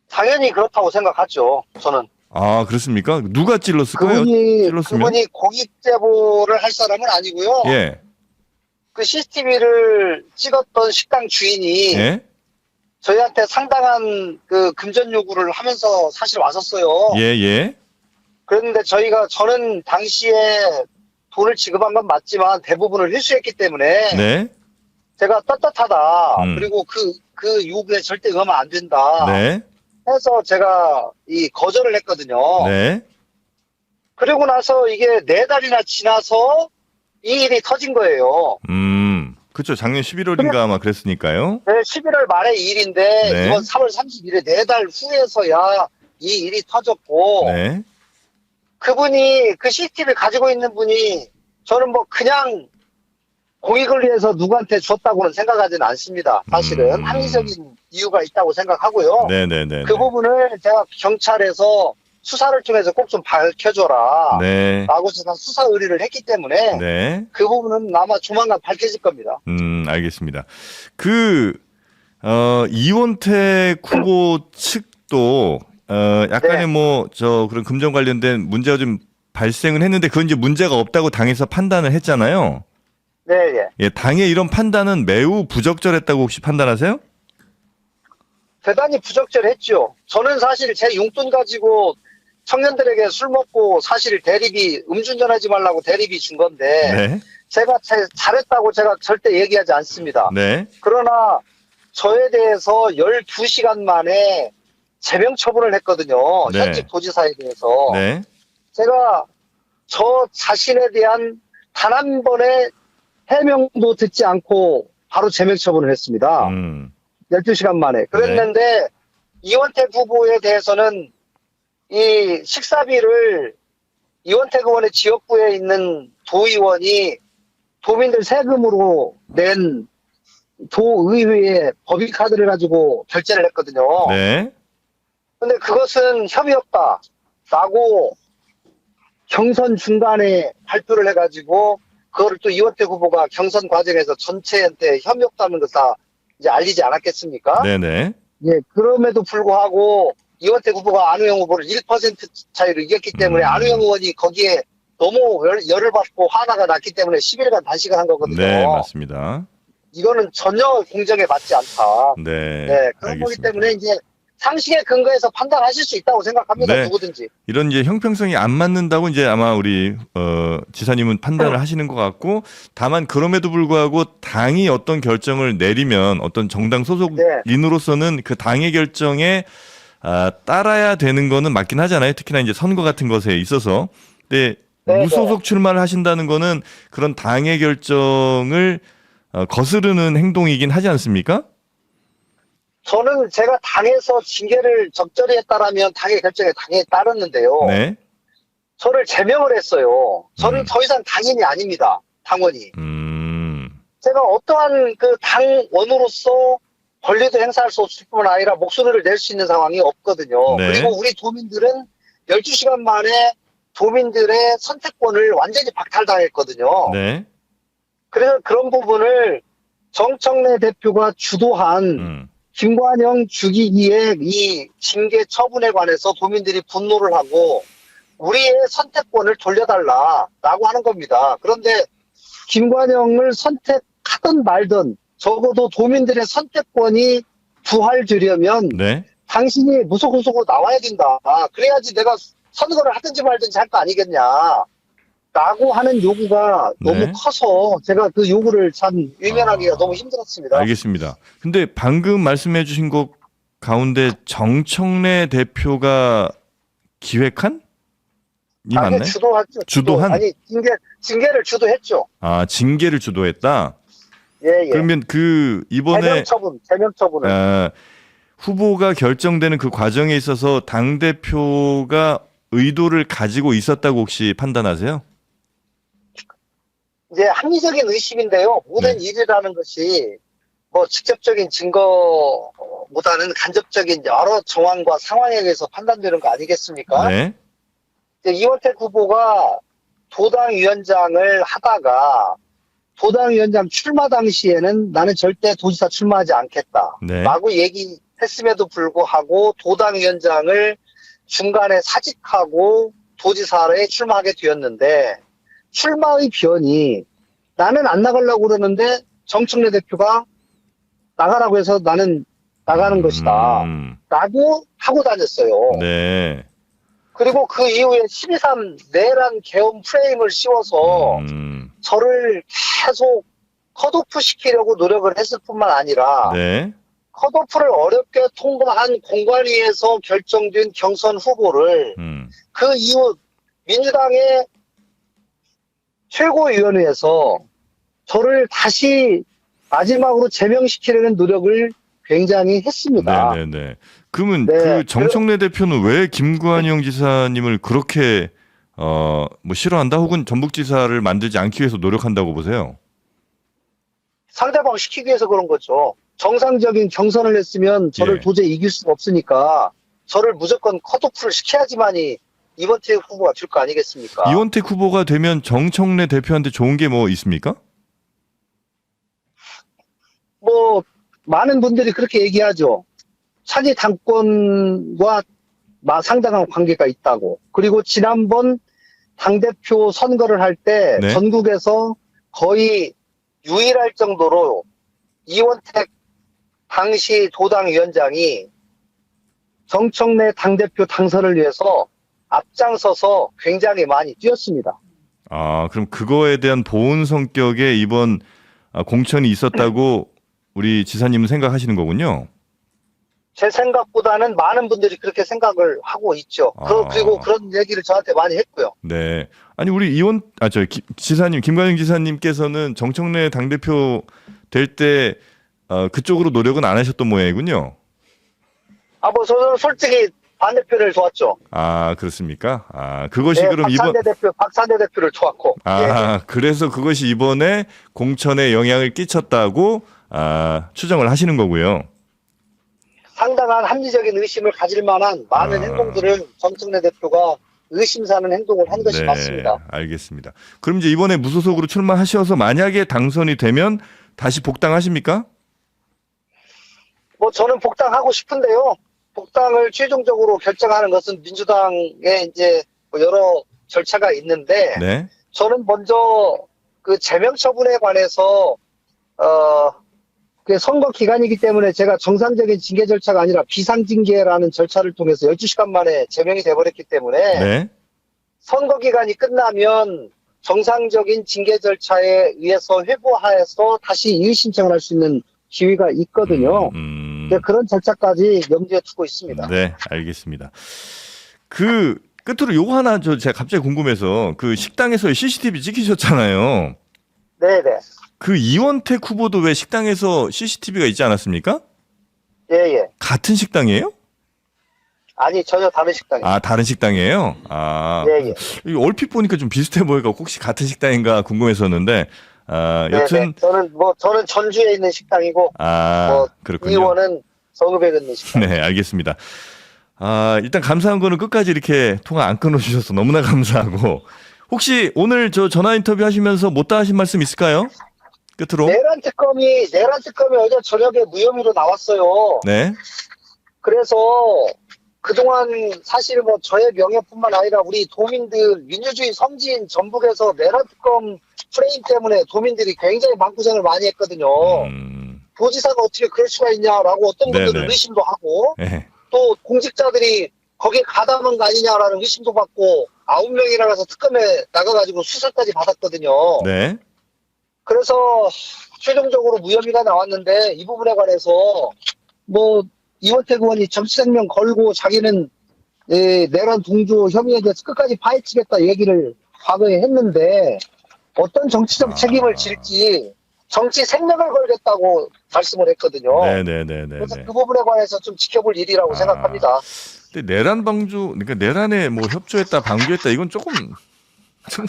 당연히 그렇다고 생각하죠. 저는. 아, 그렇습니까? 누가 찔렀을까요? 찔렀으면? 그분이 공익 제보를 할 사람은 아니고요. 예. 그 CCTV를 찍었던 식당 주인이 예? 저희한테 상당한 그 금전 요구를 하면서 사실 왔었어요. 예, 예. 그런데 저는 당시에 돈을 지급한 건 맞지만 대부분을 회수했기 때문에 네. 제가 떳떳하다. 음. 그리고 그 요구에 절대 응하면 안 된다. 네. 해서 제가 거절을 했거든요. 네. 그리고 나서 이게 4달이나 지나서 이 일이 터진 거예요. 그렇죠. 작년 11월인가 아마 그랬으니까요. 네, 11월 말에 이 일인데 네. 이번 3월 30일에 4달 후에서야 이 일이 터졌고 네. 그분이 그 CCTV 가지고 있는 분이 저는 뭐 그냥 공익을 위해서 누구한테 줬다고는 생각하지는 않습니다. 사실은 합리적인 이유가 있다고 생각하고요. 네네네. 그 부분을 제가 경찰에서 수사를 통해서 꼭 좀 밝혀줘라. 네. 라고 제가 수사 의뢰를 했기 때문에 네. 그 부분은 아마 조만간 밝혀질 겁니다. 알겠습니다. 이원택 후보 측도 약간의 네. 그런 금전 관련된 문제가 좀 발생은 했는데 그건 이제 문제가 없다고 당에서 판단을 했잖아요. 네, 예. 예, 당의 이런 판단은 매우 부적절했다고 혹시 판단하세요? 대단히 부적절했죠. 저는 사실 제 용돈 가지고 청년들에게 술 먹고 사실 대리비 음주운전하지 말라고 대리비 준 건데 네. 제가 잘했다고 제가 절대 얘기하지 않습니다. 네. 그러나 저에 대해서 12시간 만에 제명 처분을 했거든요. 네. 현직 도지사에 대해서. 네. 제가 저 자신에 대한 단 한 번의 해명도 듣지 않고 바로 제명 처분을 했습니다. 12시간 만에. 그랬는데 이원택 후보에 대해서는 이 식사비를 이원택 의원의 지역구에 있는 도의원이 도민들 세금으로 낸 도의회에 법인카드를 가지고 결제를 했거든요. 네. 근데 그것은 협의였다라고 경선 중간에 발표를 해가지고 그거를 또 이원택 후보가 경선 과정에서 전체한테 협의였다는 걸 다 이제 알리지 않았겠습니까? 네네. 예, 그럼에도 불구하고 이원택 후보가 안우영 후보를 1% 차이로 이겼기 때문에 안우영 의원이 거기에 너무 열을 받고 화나가 났기 때문에 10일간 단식을 한 거거든요. 네, 맞습니다. 이거는 전혀 공정에 맞지 않다. 네. 네, 그런 거기 알겠습니다. 때문에 이제 상식에 근거해서 판단하실 수 있다고 생각합니다. 네. 누구든지. 이런 이제 형평성이 안 맞는다고 이제 아마 우리 지사님은 판단을 하시는 것 같고, 다만 그럼에도 불구하고 당이 어떤 결정을 내리면 어떤 정당 소속인으로서는 그 당의 결정에 따라야 되는 거는 맞긴 하잖아요. 특히나 이제 선거 같은 것에 있어서. 근데 네, 무소속 출마를 하신다는 거는 그런 당의 결정을 거스르는 행동이긴 하지 않습니까? 저는 제가 당에서 징계를 적절히 했다라면 당의 결정에 당연히 따랐는데요. 네. 저를 제명을 했어요. 저는 더 이상 당인이 아닙니다. 당원이. 제가 어떠한 그 당원으로서 권리도 행사할 수 없을 뿐만 아니라 목소리를 낼 수 있는 상황이 없거든요. 네. 그리고 우리 도민들은 12시간 만에 도민들의 선택권을 완전히 박탈당했거든요. 네. 그래서 그런 부분을 정청래 대표가 주도한 김관영 주기기의 이 징계 처분에 관해서 도민들이 분노를 하고 우리의 선택권을 돌려달라라고 하는 겁니다. 그런데 김관영을 선택하든 말든 적어도 도민들의 선택권이 부활되려면 네. 당신이 무소속으로 나와야 된다. 그래야지 내가 선거를 하든지 말든지 할 거 아니겠냐. 라고 하는 요구가 너무 네. 커서 제가 그 요구를 참 외면하기가 너무 힘들었습니다. 알겠습니다. 근데 방금 말씀해 주신 것 가운데 정청래 대표가 기획한? 이 맞나요? 주도했죠. 주도한? 아니, 징계를 주도했죠. 아, 징계를 주도했다? 예, 예. 그러면 그 이번에 제명 처분을. 후보가 결정되는 그 과정에 있어서 당대표가 의도를 가지고 있었다고 혹시 판단하세요? 이제 합리적인 의심인데요. 모든 일이라는 것이 뭐 직접적인 증거보다는 간접적인 여러 정황과 상황에 의해서 판단되는 거 아니겠습니까? 네. 이제 이원택 후보가 도당위원장을 하다가 도당위원장 출마 당시에는 나는 절대 도지사 출마하지 않겠다. 네. 라고 얘기했음에도 불구하고 도당위원장을 중간에 사직하고 도지사에 출마하게 되었는데 출마의 변이 나는 안 나가려고 그러는데 정청래 대표가 나가라고 해서 나는 나가는 것이다. 라고 하고 다녔어요. 네. 그리고 그 이후에 12.3 내란 계엄 프레임을 씌워서 저를 계속 컷오프 시키려고 노력을 했을 뿐만 아니라 네. 컷오프를 어렵게 통과한 공관위에서 결정된 경선 후보를 그 이후 민주당의 최고위원회에서 저를 다시 마지막으로 제명시키려는 노력을 굉장히 했습니다. 네네네. 그러면 네. 그 정청래 대표는 왜 김관영 지사님을 그렇게 뭐 싫어한다 혹은 전북지사를 만들지 않기 위해서 노력한다고 보세요? 상대방 시키기 위해서 그런 거죠. 정상적인 경선을 했으면 저를 예. 도저히 이길 수가 없으니까 저를 무조건 컷오프를 시켜야지만이 이원택 후보가 될 거 아니겠습니까? 이원택 후보가 되면 정청래 대표한테 좋은 게 뭐 있습니까? 뭐 많은 분들이 그렇게 얘기하죠. 차기 당권과 상당한 관계가 있다고. 그리고 지난번 당대표 선거를 할 때 네. 전국에서 거의 유일할 정도로 이원택 당시 도당위원장이 정청래 당대표 당선을 위해서 앞장서서 굉장히 많이 뛰었습니다. 아, 그럼 그거에 대한 보온 성격의 이번 공천이 있었다고 우리 지사님은 생각하시는 거군요. 제 생각보다는 많은 분들이 그렇게 생각을 하고 있죠. 그리고 그런 얘기를 저한테 많이 했고요. 네. 아니 우리 지사님 김관영 지사님께서는 정청래 당대표 될 때 그쪽으로 노력은 안 하셨던 모양이군요. 저는 솔직히 반대표를 도왔죠. 아, 그렇습니까? 아, 그것이 네, 그럼 박찬대 대표를 도왔고. 아, 그래서 그것이 이번에 공천에 영향을 끼쳤다고 추정을 하시는 거고요. 상당한 합리적인 의심을 가질 만한 많은 행동들을 정청래 대표가 의심사는 행동을 한 것이 맞습니다. 알겠습니다. 그럼 이제 이번에 무소속으로 출마하셔서 만약에 당선이 되면 다시 복당하십니까? 저는 복당하고 싶은데요. 복당을 최종적으로 결정하는 것은 민주당의 이제 여러 절차가 있는데 네. 저는 먼저 그 제명 처분에 관해서 그 선거 기간이기 때문에 제가 정상적인 징계 절차가 아니라 비상징계라는 절차를 통해서 12시간 만에 제명이 돼버렸기 때문에 네. 선거 기간이 끝나면 정상적인 징계 절차에 의해서 회부하여서 다시 이의 신청을 할 수 있는 기회가 있거든요. 근데 그런 절차까지 염두에 두고 있습니다. 네, 알겠습니다. 그 끝으로 요거 하나 제가 갑자기 궁금해서 그 식당에서 CCTV 찍히셨잖아요. 네네. 그 이원택 후보도 왜 식당에서 CCTV가 있지 않았습니까? 예예. 같은 식당이에요? 아니 전혀 다른 식당이에요. 아, 다른 식당이에요? 아, 예예. 이거 얼핏 보니까 좀 비슷해 보여가 혹시 같은 식당인가 궁금했었는데, 네네. 여튼, 저는 전주에 있는 식당이고 그렇군요. 의원은 성읍에 있는 식당. 네, 알겠습니다. 일단 감사한 거는 끝까지 이렇게 통화 안 끊어주셔서 너무나 감사하고, 혹시 오늘 저 전화 인터뷰 하시면서 못다 하신 말씀 있을까요? 끝으로. 내란 특검이 어제 저녁에 무혐의로 나왔어요. 네. 그래서 그동안 사실 뭐 저의 명예뿐만 아니라 우리 도민들 민주주의 성지인 전북에서 내란 특검 프레임 때문에 도민들이 굉장히 마음고생을 많이 했거든요. 도지사가 어떻게 그럴 수가 있냐라고 어떤 분들은 네네. 의심도 하고 네. 또 공직자들이 거기에 가담한 거 아니냐라는 의심도 받고 9명이나 가서 특검에 나가가지고 수사까지 받았거든요. 네. 그래서 최종적으로 무혐의가 나왔는데 이 부분에 관해서 뭐 이원택 의원이 정치생명 걸고 자기는 내란 동조 혐의에 대해서 끝까지 파헤치겠다 얘기를 과거에 했는데 어떤 정치적 책임을 질지 정치 생명을 걸겠다고 말씀을 했거든요. 네네네네. 그래서 그 부분에 관해서 좀 지켜볼 일이라고 생각합니다. 근데 내란 방조, 그러니까 내란에 뭐 협조했다, 방조했다, 이건 조금 좀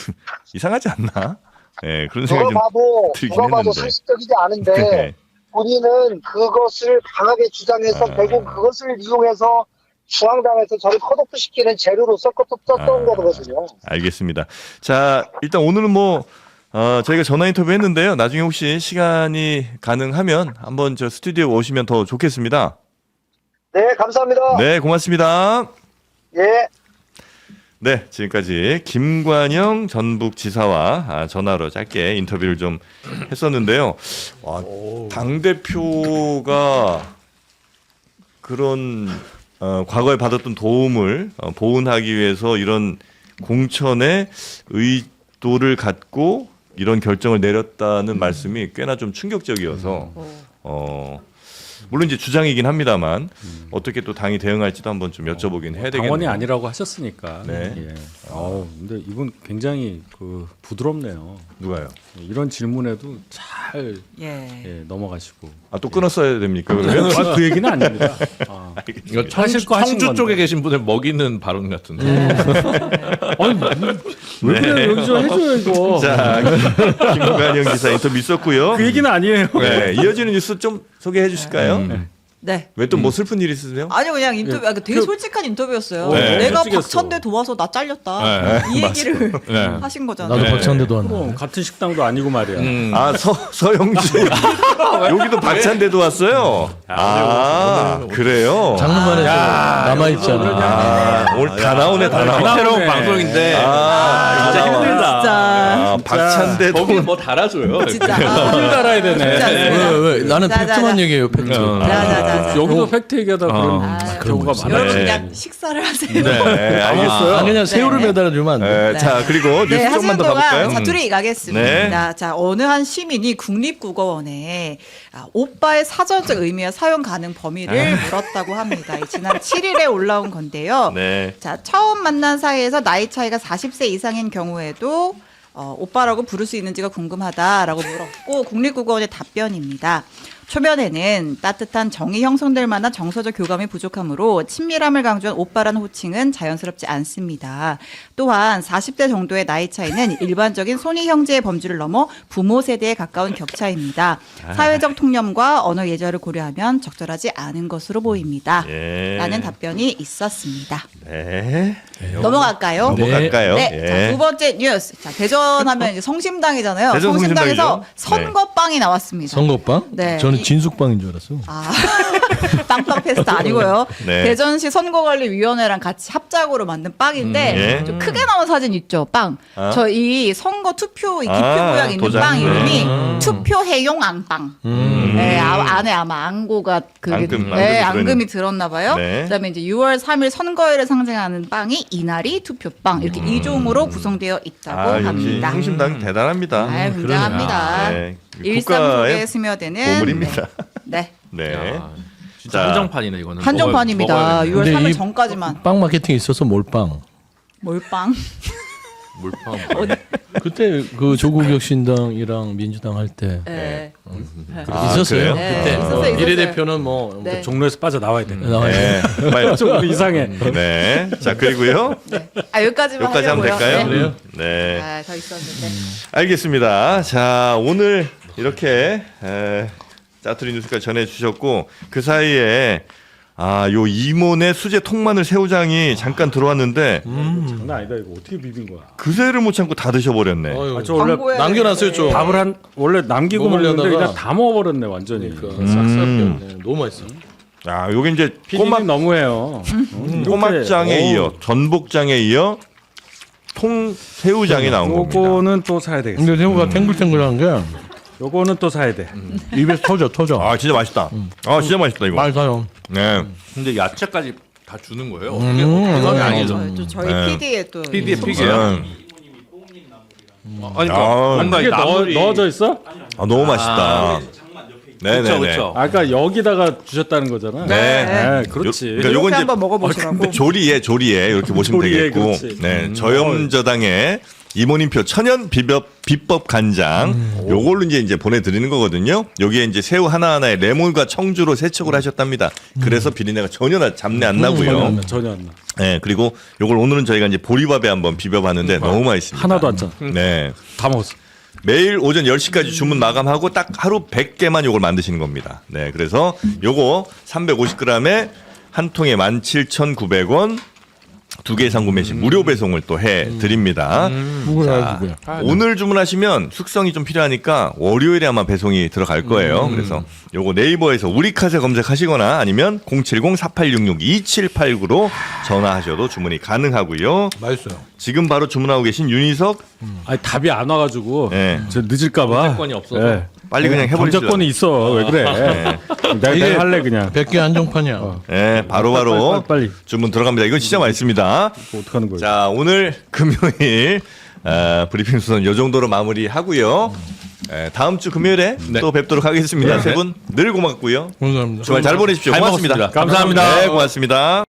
이상하지 않나? 네, 그런 생각이 좀 들긴 누가 봐도 했는데. 상식적이지 않은데 네. 본인은 그것을 강하게 주장해서 결국 그것을 이용해서 중앙당에서 저를 컷오프 시키는 재료로 썼던 거거든요. 알겠습니다. 자, 일단 오늘은 뭐 저희가 전화 인터뷰 했는데요. 나중에 혹시 시간이 가능하면 한번 저 스튜디오 오시면 더 좋겠습니다. 네, 감사합니다. 네, 고맙습니다. 예. 네, 지금까지 김관영 전북지사와 전화로 짧게 인터뷰를 좀 했었는데요. 와, 당대표가 그런 과거에 받았던 도움을 보훈하기 위해서 이런 공천의 의도를 갖고 이런 결정을 내렸다는 말씀이 꽤나 좀 충격적이어서 물론 이제 주장이긴 합니다만 어떻게 또 당이 대응할지도 한번 좀 여쭤보긴 해야 되겠네요. 당원이 아니라고 하셨으니까. 네. 예. 근데 이분 굉장히 부드럽네요. 누가요? 이런 질문에도 잘 예. 넘어가시고. 또 끊었어야 됩니까? 그러면? 그 얘기는 아닙니다. 이거 하실 거 하신 청주 건데. 쪽에 계신 분을 먹이는 발언 같은데. 왜 그래요? 여기 좀 해줘요 이거. 자, 김관영 기사 인터뷰 있었고요. 그 얘기는 아니에요. 네, 이어지는 뉴스 좀 소개해 주실까요? 네. 왜 또 뭐 슬픈 일 있으세요? 아니요, 그냥 인터뷰, 되게 솔직한 인터뷰였어요. 네. 내가 솔직했어. 박찬대 도와서 나 잘렸다. 이 얘기를 하신 거잖아요. 나도 박찬대도 하나. 뭐 같은 식당도 아니고 말이야. 서영주. 여기도 박찬대도 왔어요. 그래요? 장르만에서 남아있잖아. 오늘 다 나오네, 다 나오네. 새로운 방송인데 진짜 힘들다. 진짜. 박찬대도. 거기 뭐 달아줘요. 진짜. 힘 달아야 되네. 왜? 나는 자, 자, 팩트만 자. 얘기해요, 팩트. 자. 여기도 팩트 얘기하다 그런 경우가 있어요. 많아요. 여러분 네. 그냥 식사를 하세요. 네, 알겠어요. 그냥 새우를 네. 매달아주면 안 돼. 네, 자, 그리고 뉴스 네, 좀만 하시는 더 동안 가볼까요? 자투리 가겠습니다. 네. 자, 어느 한 시민이 국립국어원에 오빠의 사전적 의미와 사용 가능 범위를 물었다고 합니다. 지난 7일에 올라온 건데요. 네. 자, 처음 만난 사이에서 나이 차이가 40세 이상인 경우에도 오빠라고 부를 수 있는지가 궁금하다라고 물었고 국립국어원의 답변입니다. 초면에는 따뜻한 정이 형성될 만한 정서적 교감이 부족하므로 친밀함을 강조한 오빠라는 호칭은 자연스럽지 않습니다. 또한 40대 정도의 나이 차이는 일반적인 손위 형제의 범주를 넘어 부모 세대에 가까운 격차입니다. 사회적 통념과 언어 예절을 고려하면 적절하지 않은 것으로 보입니다. 예. 라는 답변이 있었습니다. 네. 넘어갈까요? 넘어갈까요? 네. 예. 자, 두 번째 뉴스. 자, 대전하면 이제 성심당이잖아요. 대전 성심당에서 성심당이죠. 선거빵이 나왔습니다. 선거빵? 네. 저는 진숙빵인 줄 알았어. 빵빵 페스트 아니고요. 네. 대전시 선거관리위원회랑 같이 합작으로 만든 빵인데 예. 좀 크게 나온 사진 있죠. 빵. 저 이 선거 투표 이 기표 모양 있는 도장. 빵 이름이 투표해용 앙빵. 네, 안에 아마 앙고가 앙금이 앙금이 들었나 봐요. 네. 그다음에 이제 6월 3일 선거일을 상징하는 빵이 이날이 투표빵 이렇게 2종으로 구성되어 있다고 역시 합니다. 통신당 대단합니다. 아, 굉장합니다. 네. 일상 속에 국가의 스며드는 보물입니다. 네. 네. 야, 진짜 자, 한정판이네 이거는. 한정판입니다. 먹어야 6월 근데 3일 이 전까지만. 빵 마케팅이 있어서 몰빵. 몰빵. 물빵. 그때 그 조국혁신당이랑 민주당 할 때 네. 있었어요. 그래요? 네, 그때 있었어요. 비례대표는 뭐 네. 종로에서 빠져 나와야 돼. 나와요. 네. 빨리. 좀 이상해. 네. 자, 그리고요. 아, 여기까지만 여기까지 하면 하려고요. 될까요? 네. 그래요? 네. 아, 더 있었는데. 알겠습니다. 자, 오늘 이렇게 짜투리 뉴스까지 전해주셨고 그 사이에 요 이몬의 수제 통마늘 새우장이 잠깐 들어왔는데 장난 아니다 이거 어떻게 비빈 거야? 그새를 못 참고 다 드셔버렸네. 어휴, 저 원래 광고에 남겨놨어요 좀. 밥을 원래 남기고 먹는데 먹으려다가 그냥 다 먹어버렸네 완전히. 그러니까 싹싹 비었네. 너무 맛있어. 아, 요게 이제 피디님 너무해요. 꼬막장에 이어 전복장에 이어 통 새우장이 나온 겁니다. 요거는 또 사야 되겠어. 근데 새우가 탱글탱글한 게 요거는 또 사야 돼. 입에서 터져. 아, 진짜 맛있다. 아, 진짜 맛있다 이거. 맛있어요. 네. 근데 야채까지 다 주는 거예요. 이게 대박이 아니죠. 저희 PD의 또 PD의 솜씨. 픽이에요. 아니 그러니까 뭔가 이게 나물이 넣어져 있어? 너무 맛있다. 네네네. 그렇죠. 아까 여기다가 주셨다는 거잖아. 네. 그렇지. 그러니까 요건 이제 한번 먹어보시라고. 조리에 이렇게 보시면 조리에, 되겠고, 그렇지. 네 저염저당의 이모님표 천연 비법 간장 요걸로 이제 보내드리는 거거든요. 여기에 이제 새우 하나하나에 레몬과 청주로 세척을 하셨답니다. 그래서 비린내가 전혀 잡내 안 나고요. 전혀 안 나. 네 그리고 요걸 오늘은 저희가 이제 보리밥에 한번 비벼봤는데 너무 맛있습니다. 하나도 안 짜. 네. 다 먹었어. 매일 오전 10시까지 주문 마감하고 딱 하루 100개만 요걸 만드시는 겁니다. 네, 그래서 요거 350g에 한 통에 17,900원, 2개 이상 구매 시 무료 배송을 또 해 드립니다. 자, 오늘 주문하시면 숙성이 좀 필요하니까 월요일에 아마 배송이 들어갈 거예요. 그래서 요거 네이버에서 우리카세 검색하시거나 아니면 070-4866-2789로 전화하셔도 주문이 가능하고요. 맛있어요. 지금 바로 주문하고 계신 윤희석 아니 답이 안 와가지고 네. 저 늦을까봐. 경제권이 없어서. 빨리 그냥 해버리죠. 경제권이 있어. 왜 그래? 내가 할래 그냥. 100개 한정판이야. 네, 바로바로 빨리. 주문 들어갑니다. 이건 진짜 맛있습니다. 이거 어떡하는 거야? 자, 오늘 금요일 브리핑 수는 이 정도로 마무리하고요. 다음 주 금요일에 또 뵙도록 하겠습니다. 세 분 늘 고맙고요. 감사합니다. 주말 잘 보내십시오. 잘 고맙습니다. 먹었습니다. 감사합니다. 네, 고맙습니다.